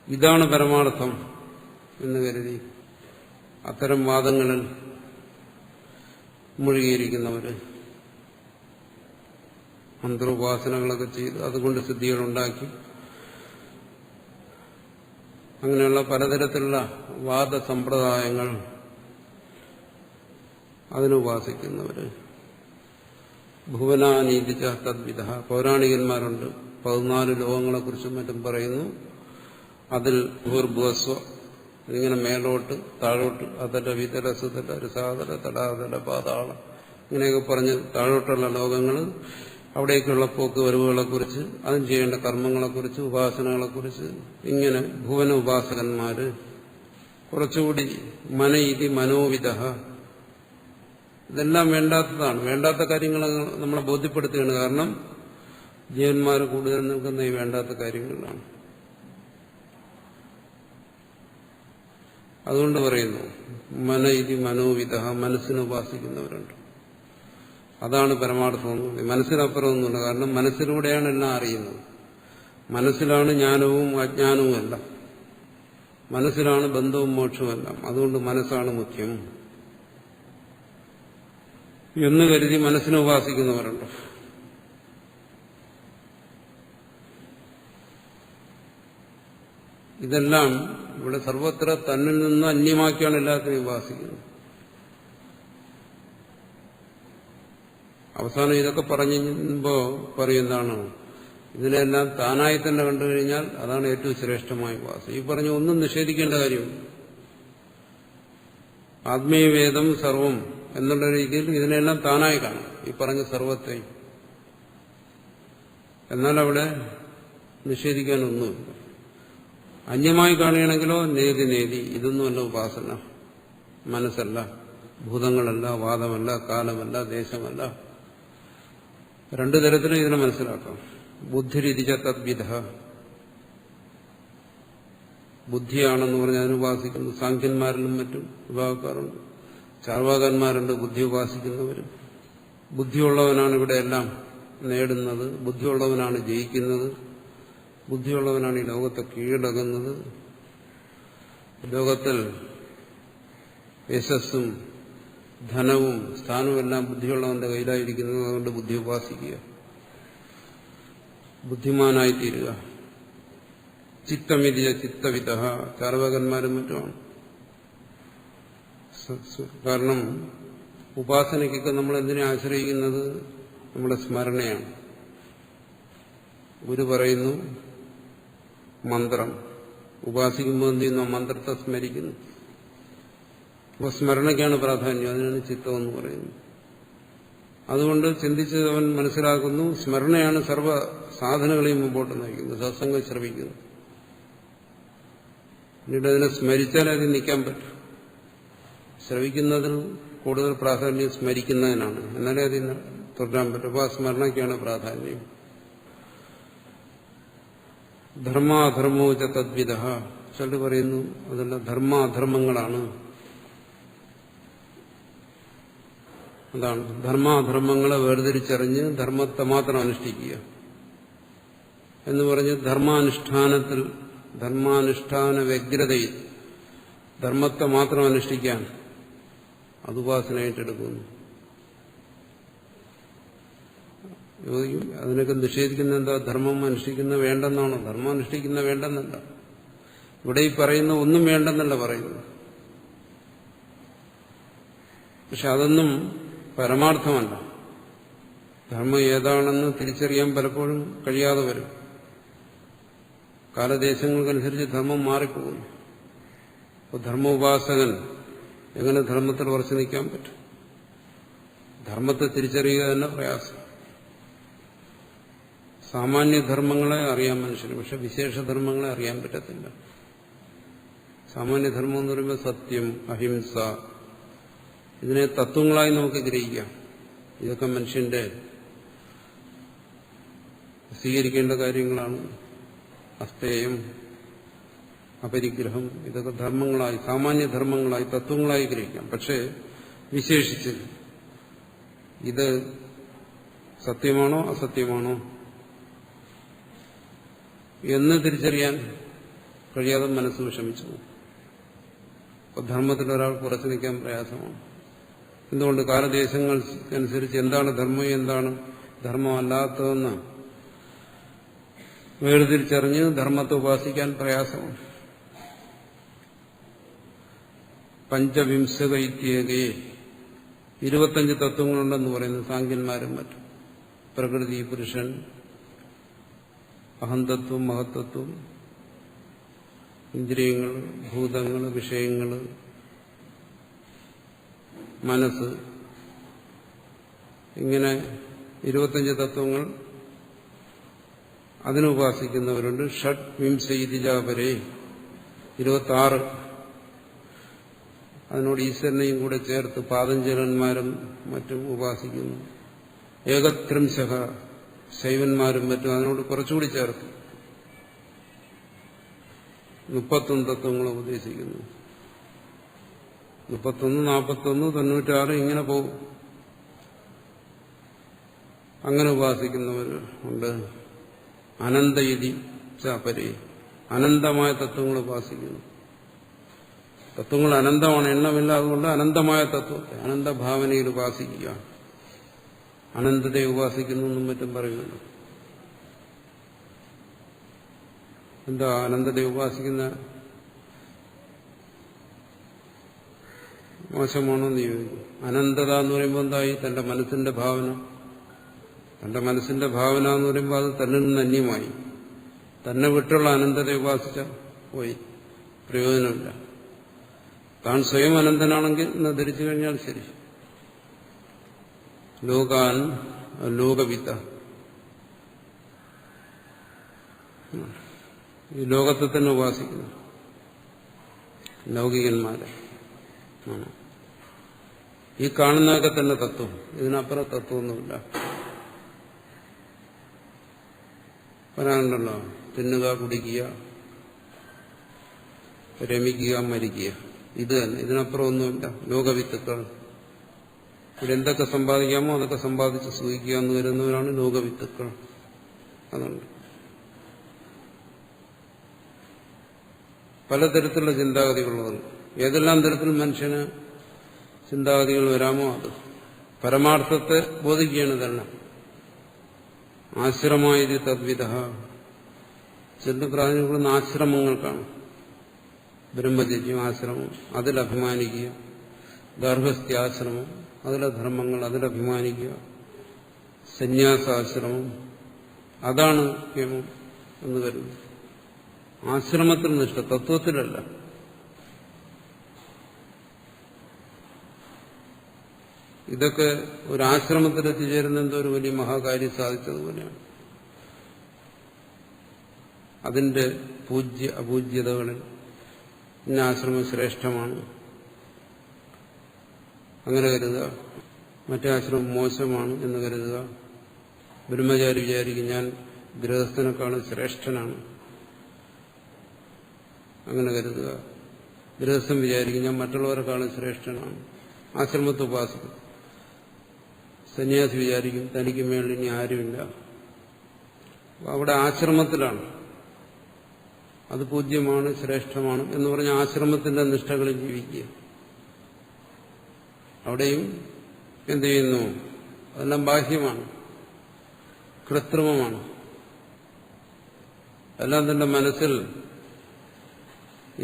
A: ഇതാണ് പരമാർത്ഥം എന്ന് കരുതി അത്തരം വാദങ്ങളിൽ മുഴുകിയിരിക്കുന്നവര് മന്ത്രോപാസനകളൊക്കെ ചെയ്ത് അതുകൊണ്ട് സിദ്ധികളുണ്ടാക്കി അങ്ങനെയുള്ള പലതരത്തിലുള്ള വാദസമ്പ്രദായങ്ങൾ അതിനുപാസിക്കുന്നവര്. ഭുവനാനീതിച്ച തദ്വിധ, പൗരാണികന്മാരുണ്ട്. 14 ലോകങ്ങളെക്കുറിച്ചും മറ്റും പറയുന്നു. അതിൽ ഭൂർഭുവസ്വ, ഇങ്ങനെ മേലോട്ട് താഴോട്ട്, അതല വിതല സുതല രസാതല തടാതല പാതാളം, ഇങ്ങനെയൊക്കെ പറഞ്ഞ് താഴോട്ടുള്ള ലോകങ്ങൾ, അവിടേക്കുള്ള പോക്ക് വരവുകളെക്കുറിച്ച്, അതും ചെയ്യേണ്ട കർമ്മങ്ങളെക്കുറിച്ച്, ഉപാസനകളെക്കുറിച്ച്, ഇങ്ങനെ ഭുവന ഉപാസകന്മാര് കുറച്ചുകൂടി മനയിതി മനോവിധ. ഇതെല്ലാം വേണ്ടാത്തതാണ്. വേണ്ടാത്ത കാര്യങ്ങൾ നമ്മളെ ബോധ്യപ്പെടുത്തുകയാണ്. കാരണം ജീവന്മാർ കൂടുതൽ നിൽക്കുന്ന ഈ വേണ്ടാത്ത കാര്യങ്ങളിലാണ്. അതുകൊണ്ട് പറയുന്നു മന ഇതി മനോവിധ, മനസ്സിനെ ഉപാസിക്കുന്നവരുണ്ട്. അതാണ് പരമാർത്ഥം. മനസ്സിനപ്പുറമൊന്നുമില്ല. കാരണം മനസ്സിലൂടെയാണ് എല്ലാം അറിയുന്നത്. മനസ്സിലാണ് ജ്ഞാനവും അജ്ഞാനവും എല്ലാം. മനസ്സിലാണ് ബന്ധവും മോക്ഷവും എല്ലാം. അതുകൊണ്ട് മനസ്സാണ് മുഖ്യം എന്ന് കരുതി മനസ്സിനെ ഉപാസിക്കുന്നവരുണ്ട്. ഇതെല്ലാം ഇവിടെ സർവത്ര തന്നിൽ നിന്ന് അന്യമാക്കിയാണ് എല്ലാത്തിനെയും ഉപാസിക്കുന്നത്. അവസാനം ഇതൊക്കെ പറയുമ്പോ പറയുന്നതാണ്, ഇതിനെല്ലാം താനായി തന്നെ കണ്ടുകഴിഞ്ഞാൽ അതാണ് ഏറ്റവും ശ്രേഷ്ഠമായ ഉപാസന. ഈ പറഞ്ഞ ഒന്നും നിഷേധിക്കേണ്ട കാര്യം. ആത്മീയവേദം സർവം എന്നുള്ള രീതിയിൽ ഇതിനെല്ലാം താനായി കാണും, ഈ പറഞ്ഞ സർവത്തെയും. എന്നാൽ അവിടെ നിഷേധിക്കാനൊന്നുമില്ല. അന്യമായി കാണുകയാണെങ്കിലോ നേതി നേതി, ഇതൊന്നുമല്ല ഉപാസന. മനസ്സല്ല, ഭൂതങ്ങളല്ല, വാദമല്ല, കാലമല്ല, ദേശമല്ല. രണ്ടു തരത്തിലും ഇതിനെ മനസ്സിലാക്കാം. ബുദ്ധിരിതിച്ച തദ്വിധ, ബുദ്ധിയാണെന്ന് പറഞ്ഞ് അതിന് ഉപാസിക്കുന്നു. സാഖ്യന്മാരിലും മറ്റും വിഭാഗക്കാരുണ്ട്, ചാർവാകന്മാരുണ്ട്, ബുദ്ധി ഉപാസിക്കുന്നവരും. ബുദ്ധിയുള്ളവനാണ് ഇവിടെ എല്ലാം നേടുന്നത്, ബുദ്ധിയുള്ളവനാണ് ജയിക്കുന്നത്, ബുദ്ധിയുള്ളവനാണ് ഈ ലോകത്തെ കീഴടങ്ങുന്നത്. ലോകത്തിൽ യശസ്സും ധനവും സ്ഥാനവും എല്ലാം ബുദ്ധിയുള്ളവന്റെ കയ്യിലായിരിക്കുന്നത്. അതുകൊണ്ട് ബുദ്ധി ഉപാസിക്കുക, ബുദ്ധിമാനായിത്തീരുക. ചിത്തമിതിയ ചിത്തവിത, ചാർവാകന്മാരും മറ്റുമാണ്. കാരണം ഉപാസനയ്ക്കൊക്കെ നമ്മൾ എന്തിനെ ആശ്രയിക്കുന്നത്? നമ്മുടെ സ്മരണയാണ്. ഗുരു പറയുന്നു മന്ത്രം, ഉപാസിക്കുമ്പോൾ എന്ത് ചെയ്യുന്നു? മന്ത്രത്തെ സ്മരിക്കുന്നു. അപ്പോൾ സ്മരണയ്ക്കാണ് പ്രാധാന്യം. അതിനാണ് ചിത്തമെന്ന് പറയുന്നത്. അതുകൊണ്ട് ചിന്തിച്ച് അവൻ മനസ്സിലാക്കുന്നു, സ്മരണയാണ് സർവ്വ സാധനങ്ങളെയും മുമ്പോട്ട് നയിക്കുന്നത്. സത്സംഗം ശ്രവിക്കുന്നു. പിന്നീട് അതിനെ സ്മരിച്ചാൽ അതിൽ നിൽക്കാൻ പറ്റും. ശ്രവിക്കുന്നതിൽ കൂടുതൽ പ്രാധാന്യം സ്മരിക്കുന്നതിനാണ്. എന്നാലേ അതിന് തുടരാൻ പറ്റും. അപ്പോൾ ആ സ്മരണയ്ക്കാണ് പ്രാധാന്യം. ധർമാധർമ്മോച തദ്വിധ, ചിലർ പറയുന്നു അതെല്ലാം ധർമാധർമ്മങ്ങളാണ്. അതാണ് ധർമാധർമ്മങ്ങളെ വേർതിരിച്ചറിഞ്ഞ് ധർമ്മത്തെ മാത്രം അനുഷ്ഠിക്കുക എന്ന് പറഞ്ഞ് ധർമാനുഷ്ഠാനത്തിൽ ധർമാനുഷ്ഠാന വ്യഗ്രതയിൽ ധർമ്മത്തെ മാത്രം അനുഷ്ഠിക്കാൻ അത് ഉപാസനയായിട്ടെടുക്കുന്നു. അതിനൊക്കെ നിഷേധിക്കുന്ന എന്താ? ധർമ്മം അനുഷ്ഠിക്കുന്ന വേണ്ടെന്നാണോ? ധർമ്മം അനുഷ്ഠിക്കുന്ന വേണ്ടെന്നല്ല. ഇവിടെ ഈ പറയുന്ന ഒന്നും വേണ്ടെന്നല്ല പറയുന്നത്. പക്ഷെ അതൊന്നും പരമാർത്ഥമല്ല. ധർമ്മം ഏതാണെന്ന് തിരിച്ചറിയാൻ പലപ്പോഴും കഴിയാതെ വരും. കാലദേശങ്ങൾക്കനുസരിച്ച് ധർമ്മം മാറിപ്പോകുന്നു. അപ്പോൾ ധർമ്മോപാസകൻ എങ്ങനെ ധർമ്മത്തിൽ ഉറച്ചു നിൽക്കാൻ പറ്റും? ധർമ്മത്തെ തിരിച്ചറിയുക തന്നെ പ്രയാസം. സാമാന്യധർമ്മങ്ങളെ അറിയാൻ മനുഷ്യന്, പക്ഷെ വിശേഷധർമ്മങ്ങളെ അറിയാൻ പറ്റത്തില്ല. സാമാന്യധർമ്മം എന്ന് പറയുമ്പോൾ സത്യം, അഹിംസ, ഇതിനെ തത്വങ്ങളായി നമുക്ക് ഗ്രഹിക്കാം. ഇതൊക്കെ മനുഷ്യന്റെ സ്വീകരിക്കേണ്ട കാര്യങ്ങളാണ്. അസ്തേയം, അപരിഗ്രഹം, ഇതൊക്കെ ധർമ്മങ്ങളായി, സാമാന്യധർമ്മങ്ങളായി, തത്വങ്ങളായി ഗ്രഹിക്കാം. പക്ഷേ വിശേഷിച്ച് ഇത് സത്യമാണോ അസത്യമാണോ എന്ന് തിരിച്ചറിയാൻ കഴിയാതെ മനസ്സ് വിഷമിച്ചു. അപ്പോൾ ധർമ്മത്തിൽ ഒരാൾക്ക് ഉറച്ചു നിൽക്കാൻ പ്രയാസമാണ്. എന്തുകൊണ്ട്? കാലദേശങ്ങൾക്കനുസരിച്ച് എന്താണ് ധർമ്മം, എന്താണ് ധർമ്മമല്ലാത്തതെന്ന് വേർതിരിച്ചറിഞ്ഞ് ധർമ്മത്തെ ഉപാസിക്കാൻ പ്രയാസമാണ്. പഞ്ചവിംശക ഇത്യേകേ 25 തത്വങ്ങളുണ്ടെന്ന് പറയുന്നു സാഖ്യന്മാരും മറ്റും. പ്രകൃതി, പുരുഷൻ, അഹന്തത്വം, മഹത്തത്വം, ഇന്ദ്രിയങ്ങൾ, ഭൂതങ്ങൾ, വിഷയങ്ങൾ, മനസ്സ്, ഇങ്ങനെ 25 തത്വങ്ങൾ. അതിനുപാസിക്കുന്നവരുണ്ട്. ഷഡ് വിംശയിതിജാപരേ 26. അതിനോട് ഈശ്വരനെയും കൂടെ ചേർത്ത് പാതഞ്ജലന്മാരും മറ്റും ഉപാസിക്കുന്നു. ഏകത്രിംശക ശൈവന്മാരും മറ്റും അതിനോട് കുറച്ചുകൂടി ചേർത്ത് 31 തത്വങ്ങൾ ഉപദേശിക്കുന്നു. 31, 41, 96 ഇങ്ങനെ പോകും. അങ്ങനെ ഉപാസിക്കുന്നവർ ഉണ്ട്. അനന്തയിതി ചാപരേ, അനന്തമായ തത്വങ്ങൾ ഉപാസിക്കുന്നു. തത്വങ്ങൾ അനന്തമാണ്, എണ്ണമില്ല. അതുകൊണ്ട് അനന്തമായ തത്വത്തെ അനന്തഭാവനയിൽ ഉപാസിക്കുക. അനന്തതയെ ഉപാസിക്കുന്നു എന്നും മറ്റും പറയുന്നുണ്ട്. എന്താ അനന്തതയെ ഉപാസിക്കുന്ന മോശമാണോന്ന് ചോദിക്കും. അനന്തത എന്ന് പറയുമ്പോൾ എന്തായി? തന്റെ മനസ്സിന്റെ ഭാവന. തന്റെ മനസ്സിന്റെ ഭാവന എന്ന് പറയുമ്പോൾ അത് തന്നിൽ നിന്ന് അന്യമായി. തന്നെ വിട്ടുള്ള അനന്തതയെ ഉപാസിച്ച പോയി, പ്രയോജനമില്ല. താൻ സ്വയം അനന്തനാണെങ്കിൽ എന്ന് ധരിച്ചു കഴിഞ്ഞാൽ ശരി. ലോകാൻ ലോകവിത്ത, ഈ ലോകത്തെ തന്നെ ഉപാസിക്കുന്നു ലൗകികന്മാരെ. ഈ കാണുന്നതൊക്കെ തന്നെ തത്വം, ഇതിനപ്പുറം തത്വമൊന്നുമില്ല. പറയാനുണ്ടല്ലോ, തിന്നുക, കുടിക്കുക, രമിക്കുക, മരിക്കുക, ഇത് തന്നെ, ഇതിനപ്പുറം ഒന്നുമില്ല. ലോകവിത്തുക്കൾ. ഇവിടെ എന്തൊക്കെ സമ്പാദിക്കാമോ അതൊക്കെ സമ്പാദിച്ച് സൂഹിക്കുക എന്ന് വരുന്നവരാണ് ലോകവിത്തുക്കൾ. അതുണ്ട്. പലതരത്തിലുള്ള ചിന്താഗതികളുള്ളത്. ഏതെല്ലാം തരത്തിൽ മനുഷ്യന് ചിന്താഗതികൾ വരാമോ അത് പരമാർത്ഥത്തെ ബോധിക്കുകയാണ് തന്നെ. ആശ്രമായത് തദ്വിധ, ചെന്ന് പ്രാധാന്യപ്പെടുന്ന ആശ്രമങ്ങൾക്കാണ്. ബ്രഹ്മചര്യം ആശ്രമം, അതിലഭിമാനിക്കുക. ഗാർഹസ്ഥ്യാശ്രമം, അതിലെ ധർമ്മങ്ങൾ, അതിലഭിമാനിക്കുക. സന്യാസാശ്രമം, അതാണ് കേമം എന്ന് കരുതുന്നു. ആശ്രമത്തിൽ നിഷ്ഠ, തത്വത്തിലല്ല. ഇതൊക്കെ ഒരു ആശ്രമത്തിലെത്തിച്ചേരുന്ന എന്തോ ഒരു വലിയ മഹാകാര്യം സാധിച്ചതുപോലെയാണ്. അതിന്റെ പൂജ്യ അപൂജ്യതകളിൽ ഇന്ന ആശ്രമം ശ്രേഷ്ഠമാണ് അങ്ങനെ കരുതുക, മറ്റേ ആശ്രമം മോശമാണ് എന്ന് കരുതുക. ബ്രഹ്മചാരി വിചാരിക്കും ഞാൻ ഗൃഹസ്ഥനെക്കാളും ശ്രേഷ്ഠനാണ് അങ്ങനെ കരുതുക. ഗൃഹസ്ഥൻ വിചാരിക്കും ഞാൻ മറ്റുള്ളവരെക്കാളും ശ്രേഷ്ഠനാണ്. ആശ്രമത്തെ ഉപാസിക്കും. സന്യാസി വിചാരിക്കും തനിക്ക് മേളിൽ ഇനി ആരുമില്ല. അവിടെ ആശ്രമത്തിലാണ്, അത് പൂജ്യമാണ്, ശ്രേഷ്ഠമാണ് എന്ന് പറഞ്ഞ ആശ്രമത്തിന്റെ നിഷ്ഠകളിൽ ജീവിക്കുക. അവിടെയും എന്ത് ചെയ്യുന്നു? അതെല്ലാം ബാഹ്യമാണ്, കൃത്രിമമാണ്. എല്ലാം തന്റെ മനസ്സിൽ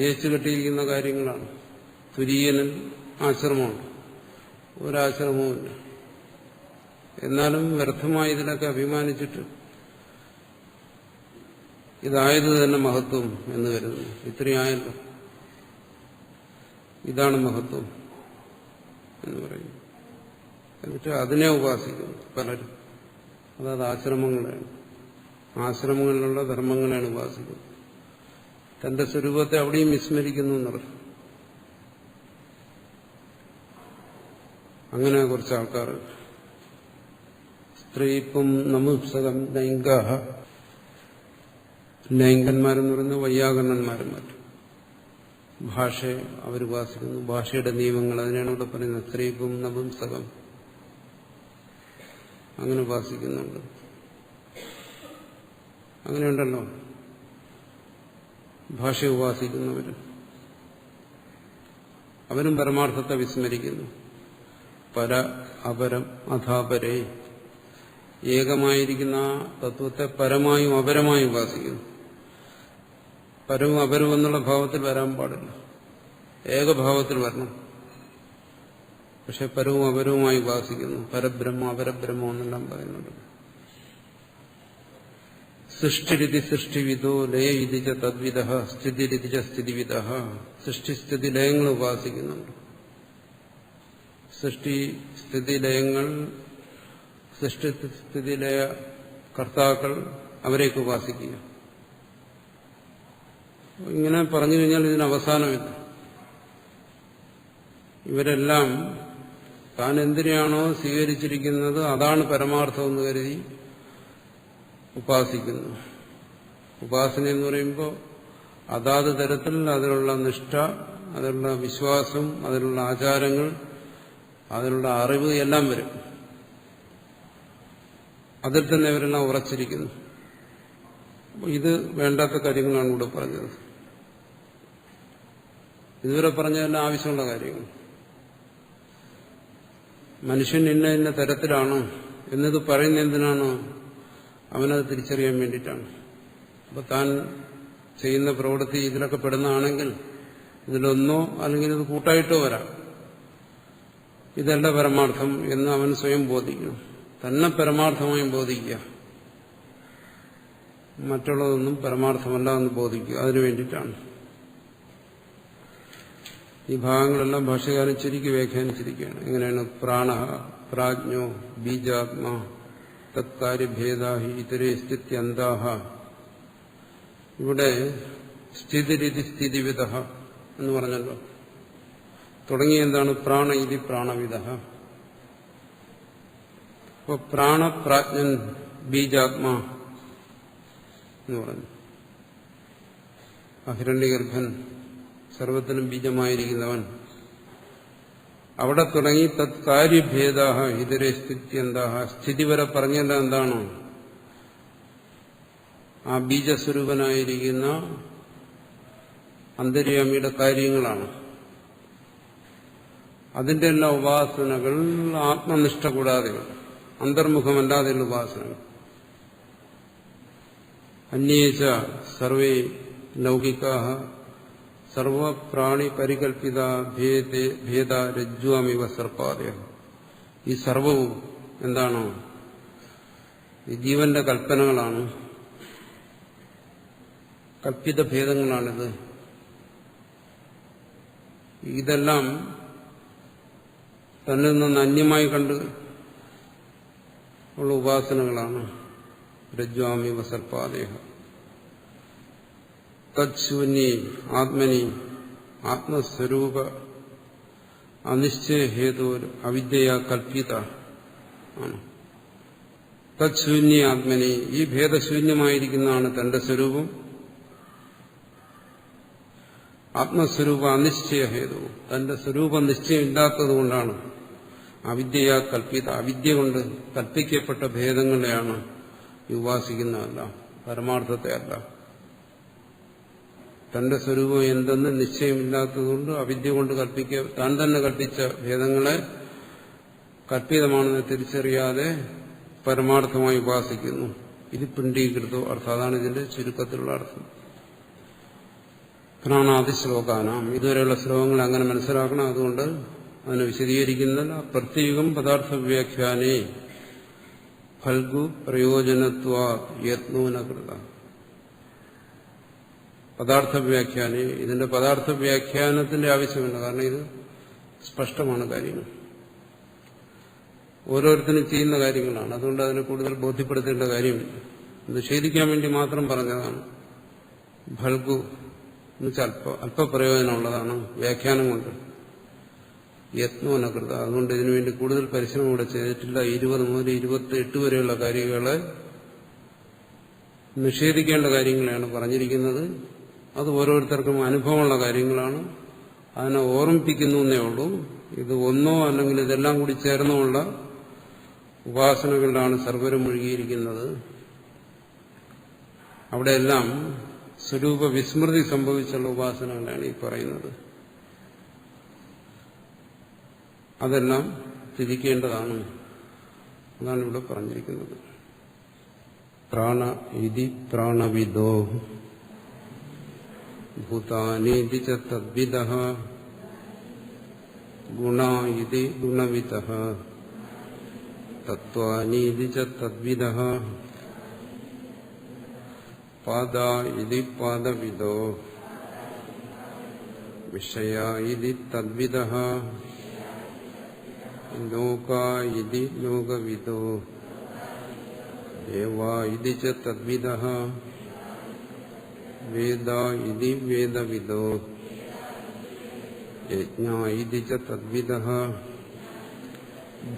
A: ഏച്ചു കെട്ടിയിരിക്കുന്ന കാര്യങ്ങളാണ്. തുര്യനിൽ ആശ്രമമുണ്ട്, ഒരാശ്രമവുമില്ല. എന്നാലും വ്യർത്ഥമായി ഇതിലൊക്കെ അഭിമാനിച്ചിട്ട് ഇതായത് തന്നെ മഹത്വം എന്ന് കരുതുന്നു. ഇത്രയായല്ലോ, ഇതാണ് മഹത്വം എന്ന് പറയുന്നു. എന്നിട്ട് അതിനെ ഉപാസിക്കുന്നു പലരും. അതായത് ആശ്രമങ്ങളെയാണ്, ആശ്രമങ്ങളിലുള്ള ധർമ്മങ്ങളെയാണ് ഉപാസിക്കുന്നത്. തന്റെ സ്വരൂപത്തെ അവിടെയും വിസ്മരിക്കുന്നു എന്നർത്ഥം. അങ്ങനെ കുറച്ച് ആൾക്കാർ സ്ത്രീപ്പം നമുസകം ലൈംഗ, ലൈംഗന്മാരെന്ന് പറയുന്നത് വൈയാകരണന്മാരും മറ്റും. ഭാഷയെ അവരുപാസിക്കുന്നു, ഭാഷയുടെ നിയമങ്ങൾ, അതിനാണ് ഇവിടെ പറയുന്നത് സ്ത്രീപ്പം നപുംസകം. അങ്ങനെ ഉപാസിക്കുന്നുണ്ട്. അങ്ങനെയുണ്ടല്ലോ ഭാഷയെ ഉപാസിക്കുന്നവരും. അവരും പരമാർത്ഥത്തെ വിസ്മരിക്കുന്നു. പര അപരം അധാപരേ, ഏകമായിരിക്കുന്ന ആ തത്വത്തെ പരമായും അപരമായും ഉപാസിക്കുന്നു. പരവും അപരവും എന്നുള്ള ഭാവത്തിൽ വരാൻ പാടില്ല, ഏകഭാവത്തിൽ വരണം. പക്ഷെ പരവും അപരവുമായി ഉപാസിക്കുന്നു. പരബ്രഹ്മ അപരബ്രഹ്മം എന്നെല്ലാം പറയുന്നുണ്ട്. സൃഷ്ടിരിതി സൃഷ്ടിവിദോ ലയവിധിച്ച തദ്വിധ സ്ഥിതിരിതിച്ച സ്ഥിതിവിധ. സൃഷ്ടിസ്ഥിതി ലയങ്ങൾ ഉപാസിക്കുന്നുണ്ട്. സൃഷ്ടി സ്ഥിതി ലയങ്ങൾ, സൃഷ്ടിസ്ഥിതിലയ കർത്താക്കൾ, അവരെയൊക്കെ ഉപാസിക്കുക. ഇങ്ങനെ പറഞ്ഞു കഴിഞ്ഞാൽ ഇതിന് അവസാനമില്ല. ഇവരെല്ലാം താൻ എന്തിനാണോ സ്വീകരിച്ചിരിക്കുന്നത് അതാണ് പരമാർത്ഥമെന്ന് കരുതി ഉപാസിക്കുന്നു. ഉപാസന എന്ന് പറയുമ്പോൾ അതാത് തരത്തിൽ അതിലുള്ള നിഷ്ഠ, അതിലുള്ള വിശ്വാസം, അതിലുള്ള ആചാരങ്ങൾ, അതിലുള്ള അറിവ് എല്ലാം വരും. അതിൽ തന്നെ ഇവരെല്ലാം ഉറച്ചിരിക്കുന്നു. ഇത് വേണ്ടാത്ത കാര്യങ്ങളാണ് ഇവിടെ പറഞ്ഞത്. ഇതുവരെ പറഞ്ഞതെല്ലാം ആവശ്യമുള്ള കാര്യങ്ങൾ. മനുഷ്യൻ ഇന്ന ഇന്ന തരത്തിലാണ് എന്നത് പറയുന്ന എന്തിനാണ്? അവനത് തിരിച്ചറിയാൻ വേണ്ടിയിട്ടാണ്. അപ്പൊ താൻ ചെയ്യുന്ന പ്രവൃത്തി ഇതിലൊക്കെ പെടുന്നതാണെങ്കിൽ ഇതിലൊന്നോ അല്ലെങ്കിൽ ഇത് കൂട്ടായിട്ടോ വരാം. ഇതല്ല പരമാർത്ഥം എന്ന് അവൻ സ്വയം ബോധിക്കണം. തന്നെ പരമാർത്ഥമായും ബോധിക്കുക, മറ്റുള്ളതൊന്നും പരമാർത്ഥമല്ല എന്ന് ബോധിക്കുക. അതിനു വേണ്ടിയിട്ടാണ് ഈ ഭാഗങ്ങളെല്ലാം ഭാഷ്യകാരൻ ചുരുക്കി വ്യാഖ്യാനിച്ചിരിക്കുകയാണ്. എങ്ങനെയാണ്? പ്രാണ പ്രാജ്ഞോ ബീജാത്മാ തത്കാര്യഭേദാഹി ഇതരേ സ്ഥിത്യന്താഹ. ഇവിടെ സ്ഥിതിരിതി സ്ഥിതിവിധ എന്ന് പറഞ്ഞല്ലോ. തുടങ്ങി എന്താണ്? പ്രാണ ഇതി പ്രാണവിധ. അപ്പോൾ പ്രാണപ്രാജ്ഞൻ ബീജാത്മാ എന്ന് പറഞ്ഞു. അഹിരണ്യഗർഭൻ, സർവത്തിനും ബീജമായിരിക്കുന്നവൻ. അവിടെ തുടങ്ങി തത്കാര്യഭേദാഹ ഇതരേ സ്ഥിത്യന്താഹ. സ്ഥിതി വരെ പറഞ്ഞത് എന്താണ്? ആ ബീജസ്വരൂപനായിരിക്കുന്ന അന്തര്യാമിയുടെ കാര്യങ്ങളാണ്. അതിന്റെ എല്ലാ ഉപാസനകൾ ആത്മനിഷ്ഠ കൂടാതെയുള്ള, അന്തർമുഖമല്ലാതെയുള്ള ഉപാസനകൾ. അന്യേച സർവേ ലൗകികാഃ സർവപ്രാണി പരികൽപ്പിത ഭേദ രജ്ജ്വാമിവ സർപ്പാദയഃ. ഈ സർവവും എന്താണ്? ഈ ജീവന്റെ കൽപ്പനകളാണ്, കൽപ്പിത ഭേദങ്ങളാണിത്. ഇതെല്ലാം തന്നിൽ നിന്ന് അന്യമായി കണ്ട് ഉള്ള ഉപാസനകളാണ്. രജ്ജ്വാമിവ സർപ്പാദയഃ. തത്ശൂന്യേ ആത്മനി ആത്മസ്വരൂപ അനിശ്ചയഹേതു അവിദ്യയാ കൽപ്പിത ആണ്. തത്ശൂന്യേ ആത്മനി, ഈ ഭേദശൂന്യമായിരിക്കുന്നതാണ് തന്റെ സ്വരൂപം. ആത്മസ്വരൂപ അനിശ്ചയഹേതു, തന്റെ സ്വരൂപ നിശ്ചയമില്ലാത്തതുകൊണ്ടാണ് അവിദ്യയാ കൽപ്പിത, അവിദ്യ കൊണ്ട് കൽപ്പിക്കപ്പെട്ട ഭേദങ്ങളെയാണ് ഉപാസിക്കുന്നതല്ല, പരമാർത്ഥത്തെ അല്ല. തന്റെ സ്വരൂപം എന്തെന്ന് നിശ്ചയമില്ലാത്തതുകൊണ്ട് അവിദ്യ കൊണ്ട് താൻ തന്നെ കൽപ്പിച്ച ഭേദങ്ങളെ കൽപ്പിതമാണെന്ന് തിരിച്ചറിയാതെ പരമാർത്ഥമായി ഉപാസിക്കുന്നു. ഇത് പിണ്ഡീകൃതോ അർത്ഥം. അതാണ് ഇതിന്റെ ചുരുക്കത്തിലുള്ള അർത്ഥം. പ്രാണാദി ശ്ലോകാനാം, ഇതുവരെയുള്ള ശ്ലോകങ്ങൾ അങ്ങനെ മനസ്സിലാക്കണം. അതുകൊണ്ട് അതിനെ വിശദീകരിക്കുന്നില്ല. പ്രത്യേകം പദാർത്ഥ വ്യാഖ്യാനേ ഫൽഗു പ്രയോജനത്വാ യത്നൂനകൃത. പദാർത്ഥ വ്യാഖ്യാനം, ഇതിന്റെ പദാർത്ഥ വ്യാഖ്യാനത്തിന്റെ ആവശ്യമില്ല. കാരണം ഇത് സ്പഷ്ടമാണ് കാര്യങ്ങൾ, ഓരോരുത്തരും ചെയ്യുന്ന കാര്യങ്ങളാണ്. അതുകൊണ്ട് അതിനെ കൂടുതൽ ബോധ്യപ്പെടുത്തേണ്ട കാര്യമില്ല. നിഷേധിക്കാൻ വേണ്ടി മാത്രം പറഞ്ഞതാണ്. ഫൽഗു എന്നുവെച്ചാൽ അല്പപ്രയോജനമുള്ളതാണ് വ്യാഖ്യാനം കൊണ്ട്. യത്നോനകൃത, അതുകൊണ്ട് ഇതിനുവേണ്ടി കൂടുതൽ പരിശ്രമം ഇവിടെ ചെയ്തിട്ടില്ല. 20 മുതൽ 28 വരെയുള്ള കാര്യങ്ങളെ നിഷേധിക്കേണ്ട കാര്യങ്ങളാണ് പറഞ്ഞിരിക്കുന്നത്. അത് ഓരോരുത്തർക്കും അനുഭവമുള്ള കാര്യങ്ങളാണ്. അതിനെ ഓർമ്മിപ്പിക്കുന്നു എന്നേ ഉള്ളൂ. ഇത് ഒന്നോ അല്ലെങ്കിൽ ഇതെല്ലാം കൂടി ചേർന്നുമുള്ള ഉപാസനകളിലാണ് സർവരും മുഴുകിയിരിക്കുന്നത്. അവിടെയെല്ലാം സ്വരൂപ വിസ്മൃതി സംഭവിച്ചുള്ള ഉപാസനകളാണ് ഈ പറയുന്നത്. അതെല്ലാം തിരിക്കേണ്ടതാണ്. അതാണ് ഇവിടെ പറഞ്ഞിരിക്കുന്നത്. പ്രാണ ഇതി പ്രാണവിദോ ഭൂതാനീതി ച തദ്വിദഃ ഗുണ ഇതി ഗുണവിദഃ തത്വാനീതി ച തദ്വിദഃ പാദ ഇതി പാദവിദോ വിഷയ ഇതി തദ്വിദഃ ലോക ഇതി ലോകവിദോ ദേവാ ഇതി ച തദ്വിദഃ വേദ ഇതി വേദവിദോ യജ്ഞ ഇതി ച തദ്വിദഃ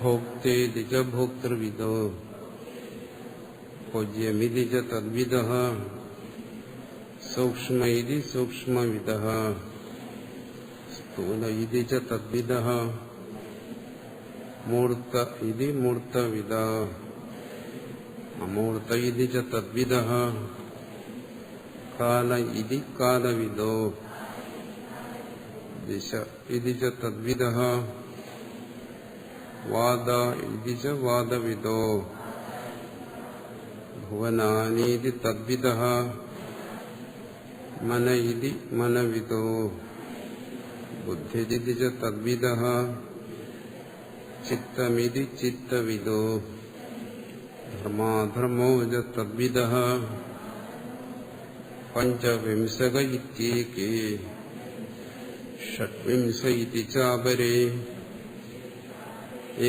A: ഭോക്തേതി ച ഭോക്തൃവിദോ ഭോജ്യമിതി ച തദ്വിദഃ സൂക്ഷ്മ ഇതി സൂക്ഷ്മവിദഃ സ്ഥൂല ഇതി ച തദ്വിദഃ മൂർത്ത ഇതി മൂർത്തവിദഃ അമൂർത്ത ഇതി ച തദ്വിദഃ കാല ഇതി കാലവിദോ ദിശ ഇതി ച തദ്വിദഃ വാദ ഇതി ച വാദവിദോ ഭുവനാനീതി തദ്വിദഃ മന ഇതി മനവിദോ ബുദ്ധിരിതി ച തദ്വിദഃ ചിത്തമിതി ചിത്തവിദോ ധർമാധർമ്മോ ച തദ്വിദഃ പഞ്ചവിംശക ഇത്യേകേ ഷഡ്വിംശ ഇതി ചാപരേ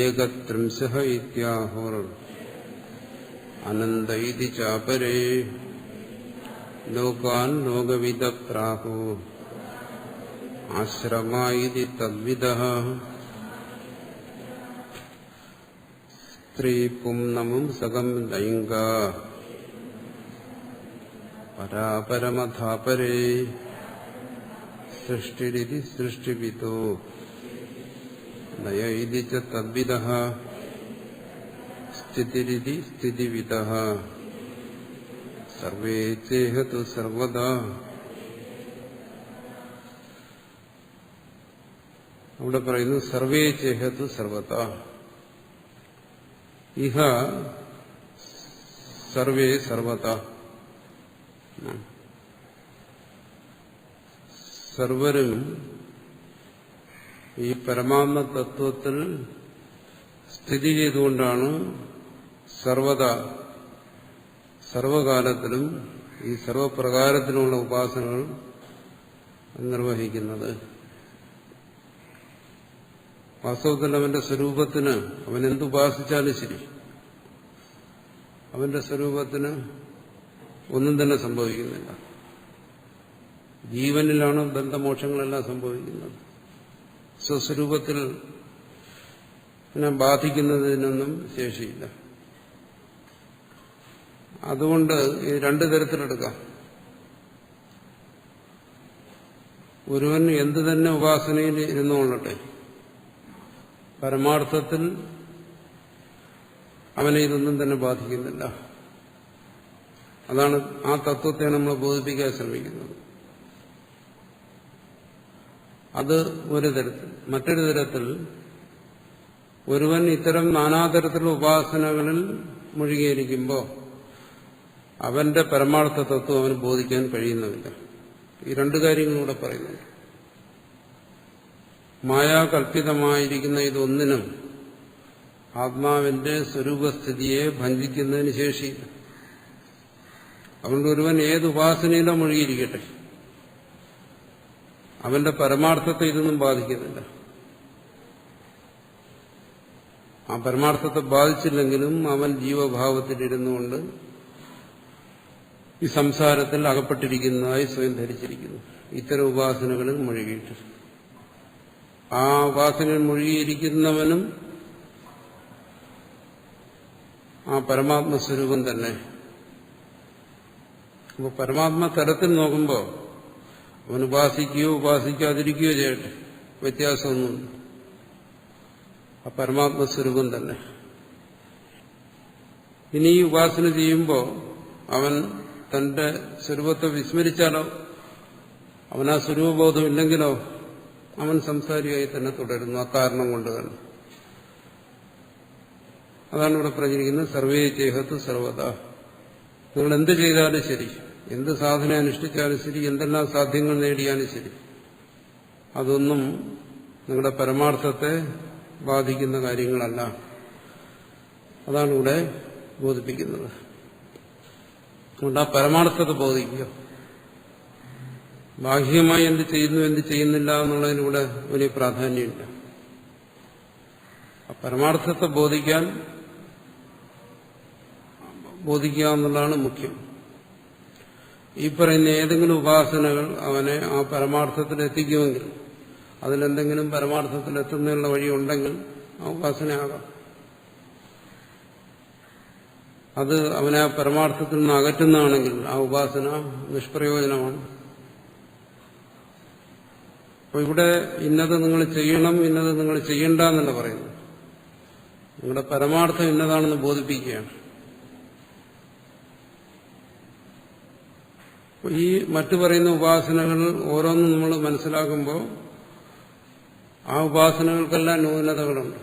A: ഏകത്രിംശഃ ഇത്യാഹുർ അനന്ത ഇതി ചാപരേ ലോകാൻ ലോകവിദ പ്രാഹു ആശ്രമ ഇതി തദ്വിദഃ സ്ത്രീ പുംനമും സകം ലൈംഗ പരാപരമധാപരേ സൃഷ്ടിരിതി സൃഷ്ടിവിദോ ലയ ഇതി ച തദ്വിദഃ സ്ഥിതിരിതി സ്ഥിതിവിദഃ സർവേ ചേഹതു സർവദാ. അവിടെ പറയുന്നു സർവേ ചേഹതു സർവദാ. ഇഹ സർവേ സർവദാ. സർവരും ഈ പരമാത്മ തത്വത്തിൽ സ്ഥിതി ചെയ്തുകൊണ്ടാണ് സർവദാ സർവകാലത്തിലും ഈ സർവപ്രകാരത്തിലുള്ള ഉപാസനകൾ നിർവഹിക്കുന്നത്. വാസ്തവത്തിൽ അവന്റെ സ്വരൂപത്തിന് അവൻ എന്തുപാസിച്ചാലും ശരി, അവന്റെ സ്വരൂപത്തിന് ഒന്നും തന്നെ സംഭവിക്കുന്നില്ല. ജീവനിലാണ് ബന്ധമോക്ഷങ്ങളെല്ലാം സംഭവിക്കുന്നത്. സ്വസ്വരൂപത്തിൽ ബാധിക്കുന്നതിനൊന്നും ശേഷിയില്ല. അതുകൊണ്ട് ഇത് രണ്ടു തരത്തിലെടുക്കാം. ഒരുവൻ എന്തു തന്നെ ഉപാസനയിൽ ഇരുന്നുകൊള്ളട്ടെ, പരമാർത്ഥത്തിൽ അവനെ ഇതൊന്നും തന്നെ ബാധിക്കുന്നില്ല. അതാണ് ആ തത്വത്തെ നമ്മൾ ബോധിപ്പിക്കാൻ ശ്രമിക്കുന്നത്. അത് ഒരു തരത്തിൽ. മറ്റൊരു തരത്തിൽ ഒരുവൻ ഇത്തരം നാനാതരത്തിലുള്ള ഉപാസനകളിൽ മുഴുകിയിരിക്കുമ്പോൾ അവന്റെ പരമാർത്ഥ തത്വം അവന് ബോധിക്കാൻ കഴിയുന്നതില്ല. ഈ രണ്ടു കാര്യങ്ങളിലൂടെ പറയുന്നുണ്ട്. മായാകൽപ്പിതമായിരിക്കുന്ന ഇതൊന്നിനും ആത്മാവിന്റെ സ്വരൂപസ്ഥിതിയെ ഭഞ്ജിക്കുന്നതിന് ശേഷിയില്ല. അതുകൊണ്ട് ഒരുവൻ ഏത് ഉപാസനയിലോ മുഴുകിയിരിക്കട്ടെ, അവന്റെ പരമാർത്ഥത്തെ ഇതൊന്നും ബാധിക്കുന്നില്ല. ആ പരമാർത്ഥത്തെ ബാധിച്ചില്ലെങ്കിലും അവൻ ജീവഭാവത്തിലിരുന്നുകൊണ്ട് ഈ സംസാരത്തിൽ അകപ്പെട്ടിരിക്കുന്നതായി സ്വയം ധരിച്ചിരിക്കുന്നു. ഇത്തരം ഉപാസനകളിൽ മുഴുകിയിട്ട് ആ ഉപാസനയിൽ മുഴുകിയിരിക്കുന്നവനും ആ പരമാത്മസ്വരൂപം തന്നെ. അപ്പോൾ പരമാത്മ തലത്തിൽ നോക്കുമ്പോൾ അവൻ ഉപാസിക്കുകയോ ഉപാസിക്കാതിരിക്കുകയോ ചെയ്യട്ടെ, വ്യത്യാസമൊന്നുമില്ല. ആ പരമാത്മസ്വരൂപം തന്നെ. ഇനി ഈ ഉപാസന ചെയ്യുമ്പോൾ അവൻ തന്റെ സ്വരൂപത്തെ വിസ്മരിച്ചാലോ, അവൻ ആ സ്വരൂപബോധമില്ലെങ്കിലോ അവൻ സംസാരിയായി തന്നെ തുടരുന്നു. ആ കാരണം കൊണ്ട് തന്നെ. അതാണ് ഇവിടെ പറഞ്ഞിരിക്കുന്നത്. സർവേ ചേഹത്ത് സർവത. നിങ്ങൾ എന്ത് ചെയ്താലും ശരി, എന്ത് സാധന അനുഷ്ഠിച്ചാലും ശരി, എന്തെല്ലാം സാധ്യങ്ങൾ നേടിയാലും ശരി, അതൊന്നും നിങ്ങളുടെ പരമാർത്ഥത്തെ ബാധിക്കുന്ന കാര്യങ്ങളല്ല. അതാണ് ഇവിടെ ബോധിപ്പിക്കുന്നത്. അതുകൊണ്ട് ആ പരമാർത്ഥത്തെ ബോധിക്കുക. ബാഹ്യമായി എന്ത് ചെയ്യുന്നു എന്ത് ചെയ്യുന്നില്ല എന്നുള്ളതിലൂടെ വലിയ പ്രാധാന്യമില്ല. ആ പരമാർത്ഥത്തെ ബോധിക്കുക എന്നുള്ളതാണ് മുഖ്യം. ഈ പറയുന്ന ഏതെങ്കിലും ഉപാസനകൾ അവനെ ആ പരമാർത്ഥത്തിൽ എത്തിക്കുമെങ്കിൽ, അതിലെന്തെങ്കിലും പരമാർത്ഥത്തിൽ എത്തുന്നതിനുള്ള വഴിയുണ്ടെങ്കിൽ ആ ഉപാസനയാകാം. അത് അവനെ ആ പരമാർത്ഥത്തിൽ നിന്ന് അകറ്റുന്നതാണെങ്കിൽ ആ ഉപാസന നിഷ്പ്രയോജനമാണ്. അപ്പോൾ ഇവിടെ ഇന്നത് നിങ്ങൾ ചെയ്യണം, ഇന്നത് നിങ്ങൾ ചെയ്യണ്ട എന്നല്ല പറയുന്നു. നിങ്ങളുടെ പരമാർത്ഥം ഇന്നതാണെന്ന് ബോധിപ്പിക്കുകയാണ്. ഈ മറ്റു പറയുന്ന ഉപാസനകൾ ഓരോന്നും നമ്മൾ മനസ്സിലാക്കുമ്പോൾ ആ ഉപാസനകൾക്കെല്ലാം ന്യൂനതകളുണ്ട്.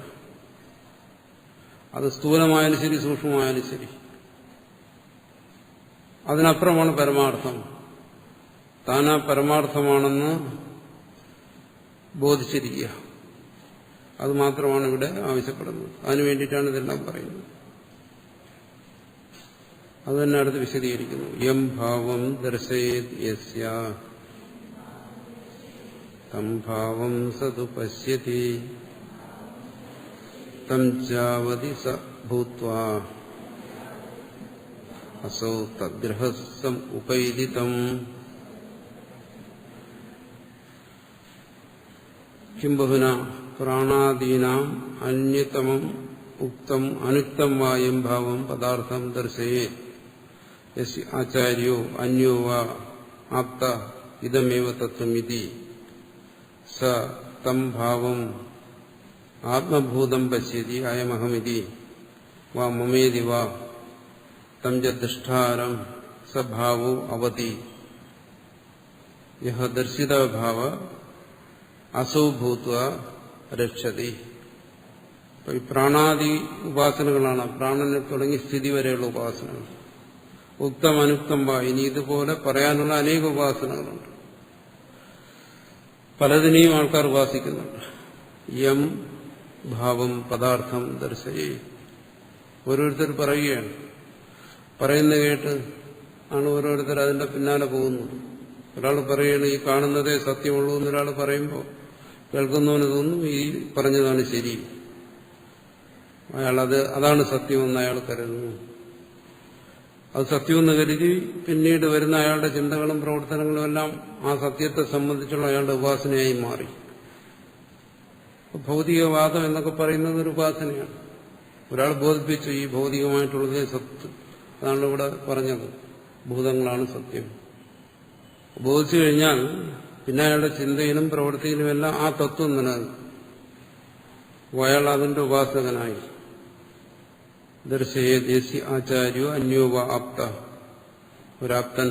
A: അത് സ്ഥൂലമായാലും ശരി, സൂക്ഷ്മമായാലും ശരി. അതിനപ്പുറമാണ് പരമാർത്ഥം. താനാ പരമാർത്ഥമാണെന്ന് ബോധിച്ചിരിക്കുക. അത് മാത്രമാണ് ഇവിടെ ആവശ്യപ്പെടുന്നത്. അതിനു വേണ്ടിയിട്ടാണ് ഇതെല്ലാം പറയുന്നത്. അത് തന്നെ അടുത്ത് വിശദീകരിക്കുന്നു. യം ഭാവം ദർശയേത് യസ്യ തം ഭാവം സതു പശ്യതി തം ചാവതി സ ഭൂത്വാ അസൗ തദ്ഗ്രഹസം ഉപൈദിതം. കിം ബഹുന പ്രാണാദീനാം അന്യതമം ഉക്തം അനുക്തം വായം ഭാവം പദാർത്ഥം ദർശയേത് ആചാര്യോ അന്യോ വാ ആപ്ത ഇതമേവ തത്വമിതി സ തം ഭാവം ആത്മഭൂതം പശ്യതി അയമഹമിതി വാ മമേതി വാ തം ച ദൃഷ്ടാരം സ ഭാവോ അവതി യഹ ദർശിതഭാവ അസൗ ഭൂത്വ രക്ഷതി. ഈ പ്രാണാദി ഉപാസനകളാണ്. പ്രാണനെ തുടങ്ങി സ്ഥിതി വരെയുള്ള ഉപാസനകൾ. ഉക്തം അനുക്തം വാ. ഇനി ഇതുപോലെ പറയാനുള്ള അനേക ഉപാസനകളുണ്ട്. പലതിനെയും ആൾക്കാർ ഉപാസിക്കുന്നുണ്ട്. യം ഭാവം പദാർത്ഥം ദർശയേ. ഓരോരുത്തർ പറയുകയാണ്. പറയുന്ന കേട്ട് ആണ് ഓരോരുത്തർ അതിന്റെ പിന്നാലെ പോകുന്നത്. ഒരാൾ പറയുകയാണ് ഈ കാണുന്നതേ സത്യമുള്ളൂ എന്നൊരാൾ പറയുമ്പോൾ കേൾക്കുന്നവന് തോന്നും ഈ പറഞ്ഞതാണ് ശരി, അതാണ് സത്യമെന്ന് അയാൾ കരുതുന്നു. അത് സത്യമെന്ന് കരുതി പിന്നീട് വരുന്ന അയാളുടെ ചിന്തകളും പ്രവർത്തനങ്ങളും എല്ലാം ആ സത്യത്തെ സംബന്ധിച്ചുള്ള അയാളുടെ ഉപാസനയായി മാറി. ഭൗതികവാദം എന്നൊക്കെ പറയുന്നത് ഒരു ഉപാസനയാണ്. ഒരാൾ ബോധിപ്പിച്ചു ഈ ഭൗതികമായിട്ടുള്ളത് സത്യം, അതാണ് ഇവിടെ പറഞ്ഞത്, ഭൂതങ്ങളാണ് സത്യം. ബോധിച്ചു കഴിഞ്ഞാൽ പിന്നെ അയാളുടെ ചിന്തയിലും പ്രവൃത്തിയിലുമെല്ലാം ആ തത്വം നിലനിൽക്കും. അയാൾ അതിന്റെ ഉപാസകനായി. ദർശയെ ദേശി ആചാര്യോ അന്യോവ ആപ്ത, ഒരാപ്തൻ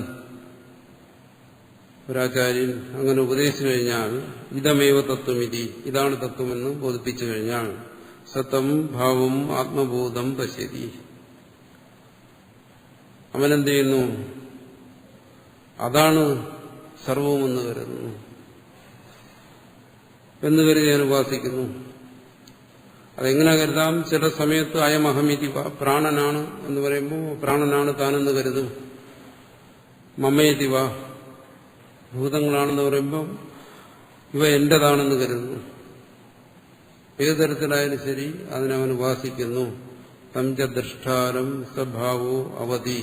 A: ഒരാചാര്യൻ അങ്ങനെ ഉപദേശിച്ചു കഴിഞ്ഞാൽ ഇതമേവ തത്വമിതി, ഇതാണ് തത്വമെന്ന് ബോധിപ്പിച്ചു കഴിഞ്ഞാൽ സതം ഭാവം ആത്മബോധം പശ്യതി, അവനെന്ത് ചെയ്യുന്നു? അതാണ് സർവമെന്ന് കരുതുന്നു, എന്ന് കരുതി ഞാൻ ഉപാസിക്കുന്നു. അതെങ്ങനെ കരുതാം? ചില സമയത്ത് അയമഹമിതി, പ്രാണനാണ് എന്ന് പറയുമ്പോൾ പ്രാണനാണ് താനെന്ന് കരുതും. മമയതിവ, ഭൂതങ്ങളാണെന്ന് പറയുമ്പോൾ ഇവ എന്റേതാണെന്ന് കരുതുന്നു. ഏതു തരത്തിലായാലും ശരി അതിനവൻ ഉപാസിക്കുന്നു. തംച ദൃഷ്ടാരം സ്വഭാവോ അവധി,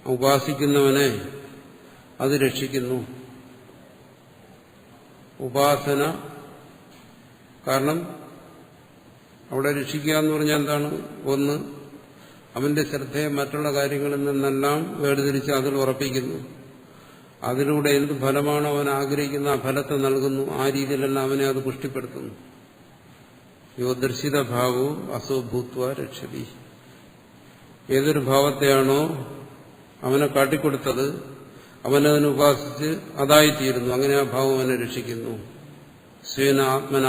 A: ഉപാസിക്കുന്നവനെ അത് രക്ഷിക്കുന്നു. ഉപാസന കാരണം അവിടെ രക്ഷിക്കുക എന്ന് പറഞ്ഞാൽ എന്താണ്? ഒന്ന്, അവന്റെ ശ്രദ്ധയെ മറ്റുള്ള കാര്യങ്ങളിൽ നിന്നെല്ലാം വേർതിരിച്ച് അതിൽ ഉറപ്പിക്കുന്നു. അതിലൂടെ എന്ത് ഫലമാണോ അവൻ ആഗ്രഹിക്കുന്ന ആ ഫലത്തെ നൽകുന്നു. ആ രീതിയിലെല്ലാം അവനെ അത് പുഷ്ടിപ്പെടുത്തുന്നു. യോ ദർശിത ഭാവവും അസോഭൂത്വ രക്ഷതി, ഏതൊരു ഭാവത്തെയാണോ അവനെ കാട്ടിക്കൊടുത്തത് അവനതിനെ ഉപാസിച്ച് അതായിത്തീരുന്നു. അങ്ങനെ ആ ഭാവം അവനെ രക്ഷിക്കുന്നു. സ്വേന ആത്മന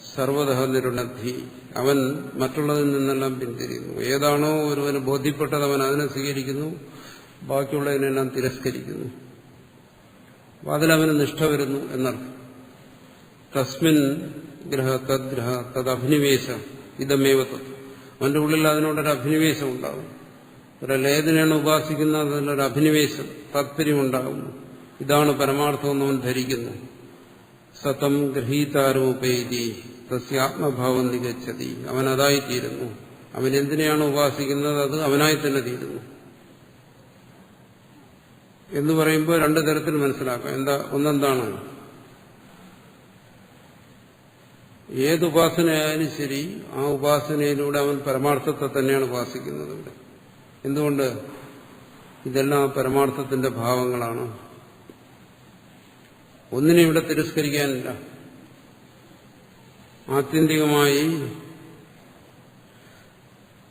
A: സർവതഃ നിരുണദ്ധി, അവൻ മറ്റുള്ളതിൽ നിന്നെല്ലാം പിന്തിരിയുന്നു. ഏതാണോ ഒരുവന് ബോധ്യപ്പെട്ടത് അവൻ അതിനെ സ്വീകരിക്കുന്നു, ബാക്കിയുള്ളതിനെല്ലാം തിരസ്കരിക്കുന്നു. അപ്പൊ അതിലവന് നിഷ്ഠ വരുന്നു എന്നർത്ഥം. തസ്മിൻ ഗ്രഹ തദ്ഗ്രഹ തദഭിനിവേശ ഇതമേവ തത്വം, അവന്റെ ഉള്ളിൽ അതിനോടൊരു അഭിനിവേശം ഉണ്ടാകും. ഒരേതിനെയാണ് ഉപാസിക്കുന്നത് അതിലൊരു അഭിനിവേശം, താത്പര്യമുണ്ടാകുന്നു. ഇതാണ് പരമാർത്ഥമെന്ന് അവൻ ധരിക്കുന്നു. സതം ഗൃഹീതാരൂപേതി തസ്യാത്മഭാവം നികച്ചതി, അവൻ അതായിത്തീരുന്നു. അവൻ എന്തിനെയാണ് ഉപാസിക്കുന്നത് അത് അവനായി തന്നെ തീരുന്നു. എന്ന് പറയുമ്പോൾ രണ്ടു തരത്തിൽ മനസ്സിലാക്കാം. ഒന്നെന്താണ്? ഏതുപാസനയായാലും ശരി ആ ഉപാസനയിലൂടെ അവൻ പരമാർത്ഥത്തെ തന്നെയാണ് ഉപാസിക്കുന്നത്. എന്തുകൊണ്ട്? ഇതെല്ലാം പരമാർത്ഥത്തിന്റെ ഭാവങ്ങളാണ്. ഒന്നിനെ ഇവിടെ തിരസ്കരിക്കാനില്ല. ആത്യന്തികമായി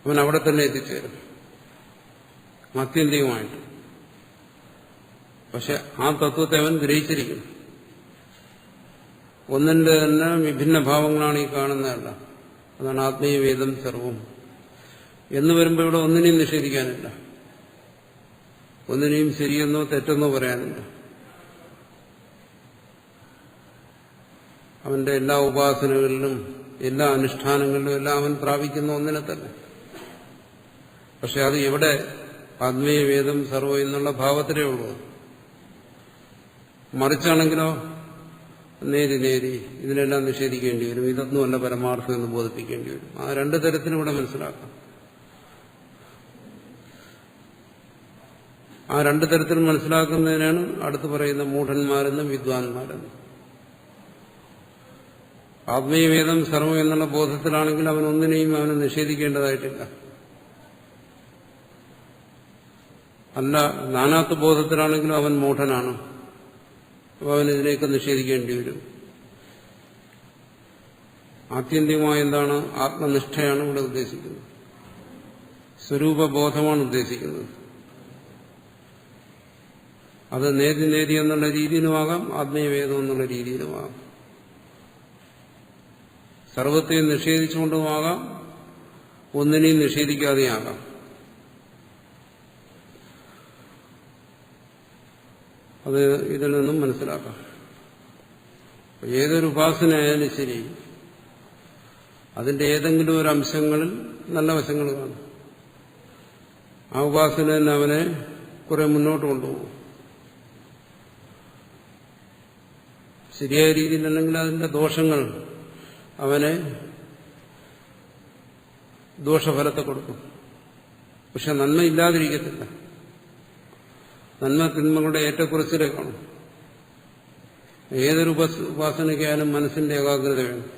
A: അവൻ അവിടെ തന്നെ എത്തിച്ചേരും, ആത്യന്തികമായിട്ട്. പക്ഷെ ആ തത്വത്തെ അവൻ ഗ്രഹിച്ചിരിക്കുന്നു. ഒന്നിന്റെ തന്നെ വിഭിന്ന ഭാവങ്ങളാണ് ഈ കാണുന്നതല്ല. അതാണ് ആത്മീയവേദം സർവം എന്ന് വരുമ്പോൾ ഇവിടെ ഒന്നിനെയും നിഷേധിക്കാനില്ല, ഒന്നിനെയും ശരിയെന്നോ തെറ്റെന്നോ പറയാനില്ല. അവന്റെ എല്ലാ ഉപാസനകളിലും എല്ലാ അനുഷ്ഠാനങ്ങളിലും എല്ലാം അവൻ പ്രാപിക്കുന്ന ഒന്നിനെ തന്നെ. പക്ഷെ അത് എവിടെ? ആത്മീയവേദം സർവം എന്നുള്ള ഭാവത്തിലേ ഉള്ളൂ. മറിച്ചാണെങ്കിലോ നേരി ഇതിനെല്ലാം നിഷേധിക്കേണ്ടി വരും. ഇതൊന്നുമല്ല പരമാർത്ഥം എന്ന് ബോധിപ്പിക്കേണ്ടി വരും. ആ രണ്ടു തരത്തിലും ഇവിടെ മനസ്സിലാക്കാം. ആ രണ്ടു തരത്തിലും മനസ്സിലാക്കുന്നതിനാണ് അടുത്ത് പറയുന്ന മൂഢന്മാരെന്നും വിദ്വാൻമാരെന്നും. ആത്മീയവേദം സർവം എന്നുള്ള ബോധത്തിലാണെങ്കിൽ അവൻ ഒന്നിനെയും അവനെ നിഷേധിക്കേണ്ടതായിട്ടില്ല. അല്ല, നാനാത്വ ബോധത്തിലാണെങ്കിലും അവൻ മൂഢനാണ്. അപ്പോൾ അവൻ ഇതിനെയൊക്കെ നിഷേധിക്കേണ്ടി വരും. ആത്യന്തികമായ എന്താണ്? ആത്മനിഷ്ഠയാണ് ഇവിടെ ഉദ്ദേശിക്കുന്നത്, സ്വരൂപബോധമാണ് ഉദ്ദേശിക്കുന്നത്. അത് നേതി എന്നുള്ള രീതിയിലുമാകാം, ആത്മീയവേദം എന്നുള്ള രീതിയിലുമാകാം. സർവത്തെയും നിഷേധിച്ചുകൊണ്ടുമാകാം, ഒന്നിനെയും നിഷേധിക്കാതെയാകാം. അത് ഇതിൽ നിന്നും മനസ്സിലാക്കാം. ഏതൊരു ഉപാസനയായാലും ശരി അതിന്റെ ഏതെങ്കിലും ഒരു അംശങ്ങളിൽ നല്ല വശങ്ങൾ കാണും. ആ ഉപാസന തന്നെ അവനെ കുറെ മുന്നോട്ട് കൊണ്ടുപോകും. ശരിയായ രീതിയിലല്ലെങ്കിൽ അതിന്റെ ദോഷങ്ങൾ അവനെ ദോഷഫലത്തെ കൊടുക്കും. പക്ഷെ നന്മ ഇല്ലാതിരിക്കത്തില്ല. നന്മ തിന്മകളുടെ ഏറ്റക്കുറച്ചിലേ കാണും. ഏതൊരു ഉപാസനയ്ക്കായാലും മനസ്സിന്റെ ഏകാഗ്രത വേണം.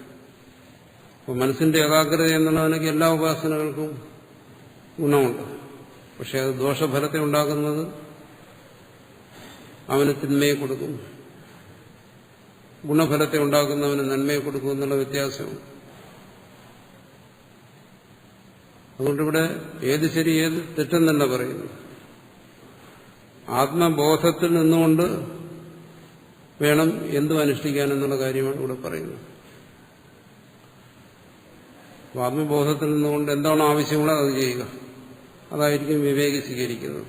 A: അപ്പോൾ മനസ്സിന്റെ ഏകാഗ്രത എന്നുള്ളതിനൊക്കെ എല്ലാ ഉപാസനകൾക്കും ഗുണമുണ്ട്. പക്ഷെ അത് ദോഷഫലത്തെ ഉണ്ടാക്കുന്നത് അവന് തിന്മയെ കൊടുക്കും. ഗുണഫലത്തെ ഉണ്ടാക്കുന്നവന് നന്മയെ കൊടുക്കുമെന്നുള്ള വ്യത്യാസവും. അതുകൊണ്ടിവിടെ ഏത് ശരി ഏത് തെറ്റെന്നല്ല പറയുന്നു. ആത്മബോധത്തിൽ നിന്നുകൊണ്ട് വേണം എന്തും അനുഷ്ഠിക്കാനെന്നുള്ള കാര്യമാണ് ഇവിടെ പറയുന്നത്. ആത്മബോധത്തിൽ നിന്നുകൊണ്ട് എന്താണോ ആവശ്യമുള്ളത് അത് ചെയ്യുക. അതായിരിക്കും വിവേകി സ്വീകരിക്കുന്നത്.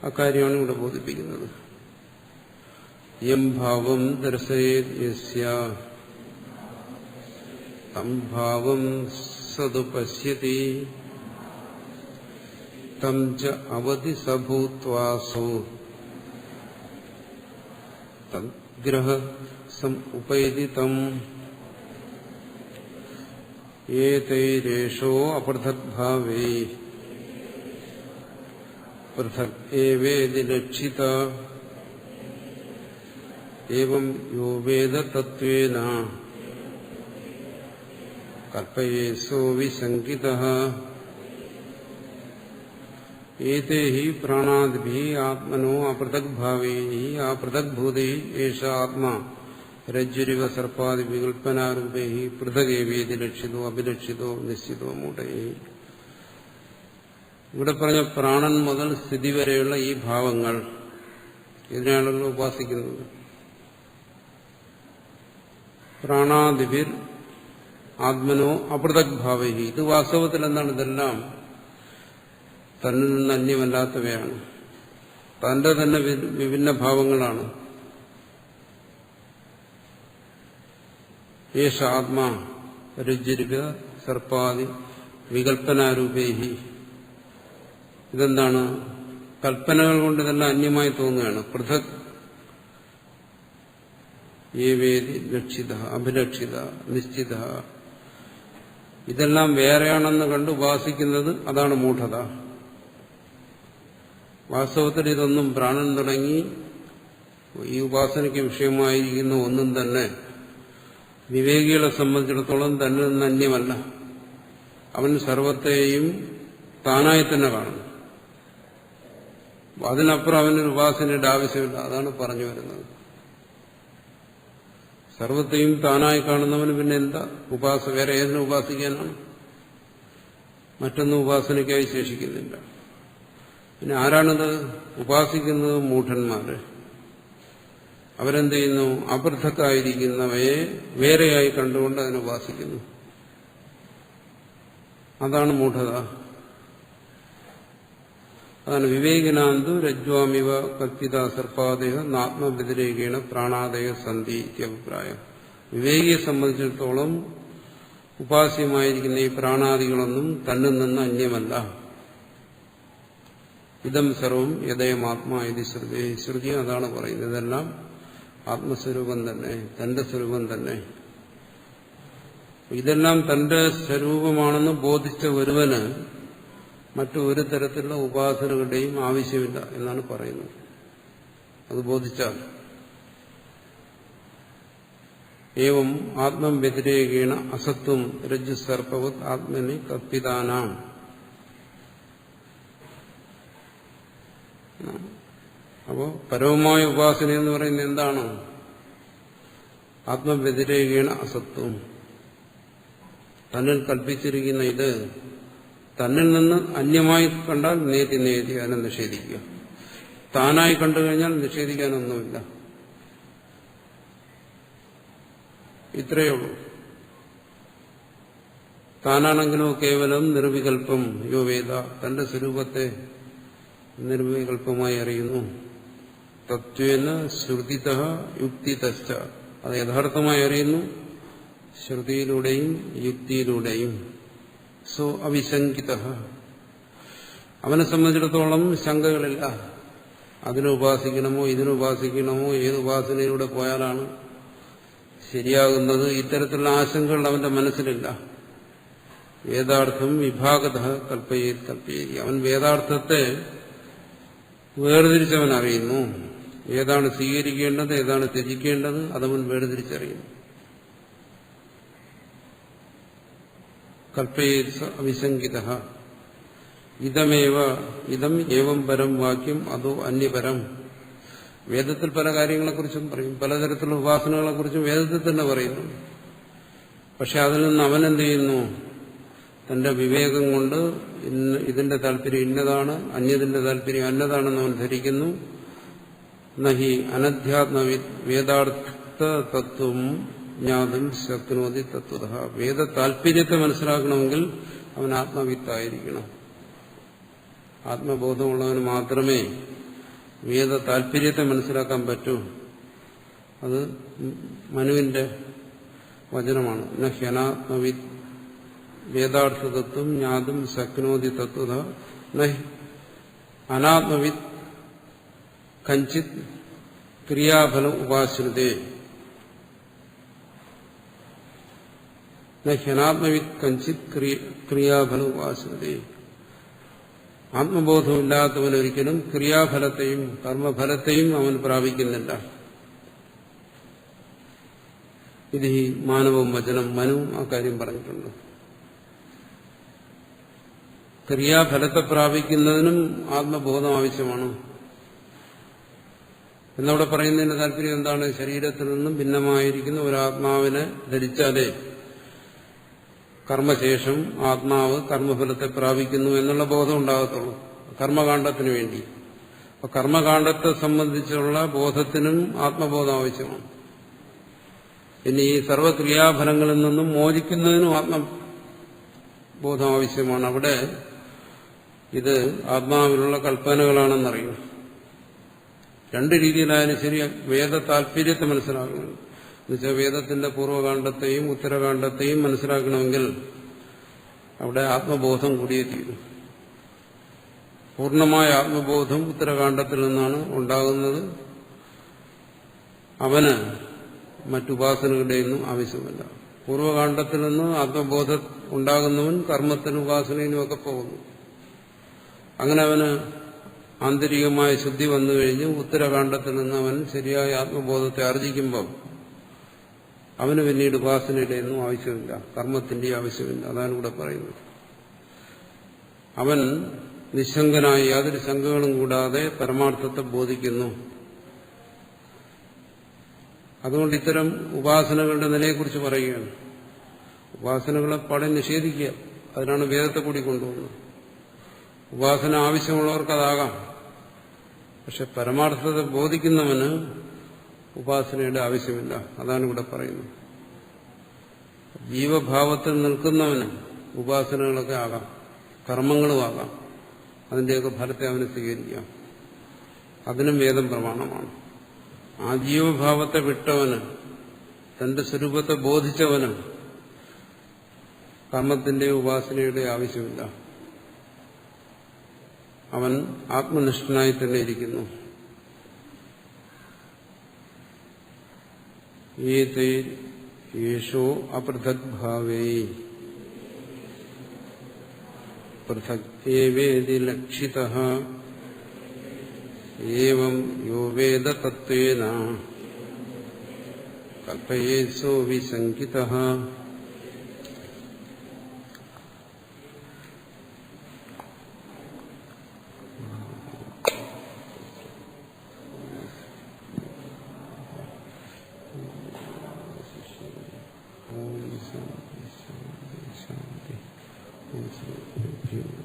A: അക്കാര്യമാണ് ഇവിടെ ബോധിപ്പിക്കുന്നത്. യം ഭാവം ദർശയേത് യസ്യ തം ഭാവം സതു പശ്യതി തം ച അവധി സഭൂത്വാസോ തദ്ഗ്രഹ സം ഉപൈതി തം ഏതൈരേഷോ അപൃഥഗ്ഭാവേ പൃഥക് ഏവേതി ലക്ഷിത ഏവം യോ വേദ തത്വേന കൽപ്പയേസോ വിസംഗിതഃ ഏതേ ഹി പ്രാണാദിഭിഃ ആത്മനോ അപൃഥഗ്ഭാവൈഃ അപൃഥഗ്ഭൂതൈഃ ഏഷ ആത്മാ രജ്ജുരിവ സർപ്പാദി വികൽപ്പനാരൂപൈഃ പൃഥഗേവേതി ലക്ഷിതോ അഭിലക്ഷിതോ നിശ്ചിതോ മൂഢൈഃ. ഇവിടെ പറഞ്ഞ പ്രാണൻ മുതൽ സ്ഥിതി വരെയുള്ള ഈ ഭാവങ്ങൾ ഇതിനാണല്ലോ ഉപാസിക്കുന്നത്. പ്രാണാദിഭിർ ആത്മനോ അപൃഥഗ്ഭാവൈ. ഇത് വാസ്തവത്തിൽ എന്താണ്? ഇതെല്ലാം തന്നിൽ നിന്ന് അന്യമല്ലാത്തവയാണ്. തന്റെ തന്നെ വിഭിന്ന ഭാവങ്ങളാണ്. ഏഷ ആത്മാ രുചിരുക സർപ്പാദി വികൽപ്പനാരൂപേഹി. ഇതെന്താണ്? കൽപ്പനകൾ കൊണ്ട് തന്നെ അന്യമായി തോന്നുകയാണ്. പൃഥക് ഏവേദി ലക്ഷിത അഭിലക്ഷിത നിശ്ചിത. ഇതെല്ലാം വേറെയാണെന്ന് കണ്ട് ഉപാസിക്കുന്നത് അതാണ് മൂഢത. വാസ്തവത്തിൽ ഇതൊന്നും പ്രാണൻ തുടങ്ങി ഈ ഉപാസനയ്ക്ക് വിഷയമായിരിക്കുന്ന ഒന്നും തന്നെ വിവേകികളെ സംബന്ധിച്ചിടത്തോളം തന്നെ നിന്ന് അന്യമല്ല. അവൻ സർവത്തെയും താനായി തന്നെ കാണുന്നു. അതിനപ്പുറം അവനൊരു ഉപാസനയുടെ ആവശ്യമില്ല. അതാണ് പറഞ്ഞു വരുന്നത്. സർവത്തെയും താനായി കാണുന്നവന് പിന്നെ എന്താ വേറെ ഏതിനെ ഉപാസിക്കാനാണ്? മറ്റൊന്നും ഉപാസനയ്ക്കായി ശേഷിക്കുന്നില്ല. പിന്നെ ആരാണത് ഉപാസിക്കുന്നത്? മൂഢന്മാര്. അവരെന്ത് ചെയ്യുന്നു? അപൃഥക്കായിരിക്കുന്നവയെ വേറെയായി കണ്ടുകൊണ്ട് അതിനെ ഉപാസിക്കുന്നു. അതാണ് മൂഢത. അതാണ് വിവേകിനാന്തു രജ്വാമിവ കൽപ്പിത സർപ്പാദേഹ നാത്മവ്യതിരേകേണ പ്രാണാദയ സന്ധി ഇത്യഭിപ്രായം. വിവേകിയെ സംബന്ധിച്ചിടത്തോളം ഉപാസ്യമായിരിക്കുന്ന ഈ പ്രാണാദികളൊന്നും തന്നിൽ നിന്ന് അന്യമല്ല. ഇതം സർവം യഥയമാത്മാ ഇത് ശ്രുതി. ശ്രുതി അതാണ് പറയുന്നത്. ഇതെല്ലാം ആത്മസ്വരൂപം തന്നെ, തന്റെ സ്വരൂപം തന്നെ. ഇതെല്ലാം തന്റെ സ്വരൂപമാണെന്ന് ബോധിച്ച ഒരുവന് മറ്റു ഒരു തരത്തിലുള്ള ഉപാസനകളുടെയും ആവശ്യമില്ല എന്നാണ് പറയുന്നത്. അത് ബോധിച്ചാൽ ഏവം ആത്മം വ്യതിരേകേണ അസത്വം രജ്ജു സർപ്പവത് ആത്മനി കൽപ്പിതാനാം. അപ്പോ പരമമായ ഉപാസന എന്ന് പറയുന്നത് എന്താണ്? ആത്മവ്യതിരേകേണ അസത്വം. തന്നിൽ കൽപ്പിച്ചിരിക്കുന്ന ഇത് തന്നിൽ നിന്ന് അന്യമായി കണ്ടാൽ നേതി അതിനെ നിഷേധിക്കുക. താനായി കണ്ടു കഴിഞ്ഞാൽ നിഷേധിക്കാനൊന്നുമില്ല. ഇത്രയേ ഉള്ളൂ. താനാണെങ്കിലോ കേവലം നിർവികൽപ്പം യോ വേദ. തന്റെ സ്വരൂപത്തെ നിർവികൽപ്പമായി അറിയുന്നു. തത്വേന ശ്രുതിത യുക്തിതശ്ച. അത് യഥാർത്ഥമായി അറിയുന്നു ശ്രുതിയിലൂടെയും യുക്തിയിലൂടെയും. സോ അവിശങ്കിത. അവനെ സംബന്ധിച്ചിടത്തോളം ശങ്കകളില്ല. അതിനുപാസിക്കണമോ ഇതിനുപാസിക്കണമോ ഏത് ഉപാസനയിലൂടെ പോയാലാണ് ശരിയാകുന്നത്, ഇത്തരത്തിലുള്ള ആശങ്കകൾ അവന്റെ മനസ്സിലില്ല. വേദാർത്ഥം വിഭാഗത കൽപ്പയേത്. അവൻ വേദാർത്ഥത്തെ വേർതിരിച്ചവൻ അറിയുന്നു. ഏതാണ് സ്വീകരിക്കേണ്ടത് ഏതാണ് ത്യജിക്കേണ്ടത് അതവൻ വേർതിരിച്ചറിയുന്നു. കൽപ്പയേത് അവിശങ്കിത. ഇതം ഏവം പരം വാക്യം അതോ അന്യപരം. വേദത്തിൽ പല കാര്യങ്ങളെക്കുറിച്ചും പറയും, പലതരത്തിലുള്ള ഉപാസനകളെക്കുറിച്ചും വേദത്തിൽ തന്നെ പറയുന്നു. പക്ഷെ അതിൽ നിന്ന് അവനെന്ത് ചെയ്യുന്നു? തന്റെ വിവേകം കൊണ്ട് ഇതിന്റെ താല്പര്യം ഇന്നതാണ്, അന്യതിന്റെ താല്പര്യം അന്നതാണെന്ന് അവൻ ധരിക്കുന്നു. നഹി അനധ്യാത്മ വേദാർത്ഥ തത്വം ജ്ഞാതും ശക്നോതി തത്വതഃ. വേദ താല്പര്യത്തെ മനസ്സിലാക്കണമെങ്കിൽ അവൻ ആത്മവിത്തായിരിക്കണം. ആത്മബോധമുള്ളവന് മാത്രമേ വേദ താല്പര്യത്തെ മനസ്സിലാക്കാൻ പറ്റൂ. അത് മനുവിന്റെ വചനമാണ്. നഹ്യനാത്മവിത് വേദാർത്ഥതത്വം ജ്ഞാതും ശക്നോതി തത്വത നഹി അനാത്മവിത് കഞ്ചിത് ക്രിയാഫലം ഉപാശ്രിതേ. നഹ്യനാത്മവിത് കഞ്ചിത് ക്രിയാഫലം ഉപാശ്രിതേ. ആത്മബോധമില്ലാത്തവനൊരിക്കലും ക്രിയാഫലത്തെയും കർമ്മഫലത്തെയും അവൻ പ്രാപിക്കുന്നില്ല. ഇത് ഈ മാനവം വചനം മനു ആ കാര്യം പറഞ്ഞിട്ടുണ്ട്. ക്രിയാഫലത്തെ പ്രാപിക്കുന്നതിനും ആത്മബോധം ആവശ്യമാണ്. എന്നവിടെ പറയുന്നതിന്റെ താല്പര്യം എന്താണ്? ശരീരത്തിൽ നിന്നും ഭിന്നമായിരിക്കുന്ന ഒരു ആത്മാവിനെ ധരിച്ചാലേ കർമ്മശേഷം ആത്മാവ് കർമ്മഫലത്തെ പ്രാപിക്കുന്നു എന്നുള്ള ബോധം ഉണ്ടാകത്തുള്ളൂ, കർമ്മകാണ്ഡത്തിന് വേണ്ടി. അപ്പൊ കർമ്മകാണ്ഡത്തെ സംബന്ധിച്ചുള്ള ബോധത്തിനും ആത്മബോധം ആവശ്യമാണ്. ഇനി ഈ സർവക്രിയാഫലങ്ങളിൽ നിന്നും മോചിക്കുന്നതിനും ആത്മബോധം ആവശ്യമാണ്. അവിടെ ഇത് ആത്മാവിലുള്ള കൽപ്പനകളാണെന്നറിയും. രണ്ട് രീതിയിലായാലും ശരി, വേദ താല്പര്യത്തെ മനസ്സിലാക്കണം. എന്നുവെച്ചാൽ വേദത്തിന്റെ പൂർവ്വകാണ്ഡത്തെയും ഉത്തരകാണ്ഡത്തെയും മനസ്സിലാക്കണമെങ്കിൽ അവിടെ ആത്മബോധം കൂടിയേ തീരും. പൂർണ്ണമായ ആത്മബോധം ഉത്തരകാണ്ഡത്തിൽ നിന്നാണ് ഉണ്ടാകുന്നത്. അവന് മറ്റുപാസനകളുടെയൊന്നും ആവശ്യമില്ല. പൂർവ്വകാണ്ഡത്തിൽ നിന്ന് ആത്മബോധം ഉണ്ടാകുന്നവൻ കർമ്മത്തിനും ഉപാസനയിലും ഒക്കെ പോകുന്നു. അങ്ങനെ അവന് ആന്തരികമായ ശുദ്ധി വന്നു കഴിഞ്ഞ് ഉത്തരകാണ്ഡത്തിൽ നിന്ന് അവൻ ശരിയായ ആത്മബോധത്തെ ആർജിക്കുമ്പോൾ അവന് പിന്നീട് ഉപാസനയുടെ ഒന്നും ആവശ്യമില്ല, കർമ്മത്തിന്റെ ആവശ്യമില്ല. അതാണ് ഇവിടെ പറയുന്നത്. അവൻ നിശങ്കനായി യാതൊരു ശങ്കകളും കൂടാതെ പരമാർത്ഥത്തെ ബോധിക്കുന്നു. അതുകൊണ്ട് ഇത്തരം ഉപാസനകളുടെ നിലയെക്കുറിച്ച് പറയുകയാണ്. ഉപാസനകളെ പാടെ നിഷേധിക്കുക, അതിനാണ് വേദത്തെ കൂടി കൊണ്ടുപോകുന്നത്. ഉപാസന ആവശ്യമുള്ളവർക്കതാകാം, പക്ഷെ പരമാർത്ഥത്തെ ബോധിക്കുന്നവന് ഉപാസനയുടെ ആവശ്യമില്ല. അതാണ് ഇവിടെ പറയുന്നത്. ജീവഭാവത്തിൽ നിൽക്കുന്നവന് ഉപാസനകളൊക്കെ ആകാം, കർമ്മങ്ങളുമാകാം, അതിന്റെയൊക്കെ ഫലത്തെ അവന് സ്വീകരിക്കാം. അതിനും വേദം പ്രമാണമാണ്. ആ ജീവഭാവത്തെ വിട്ടവന്, തന്റെ സ്വരൂപത്തെ ബോധിച്ചവന് കർമ്മത്തിന്റെ ഉപാസനയുടെ ആവശ്യമില്ല. അവൻ ആത്മനിഷ്ഠനായി തന്നെ ഇരിക്കുന്നു. യേശോ അപൃഥക് ഭാവേ പൃഥക് ഏവേതി ലക്ഷിതഃ ഏവം യോ വേദ തത്വേന കൽപ്പയേത്സോ വിശങ്കിതഃ. Thank you.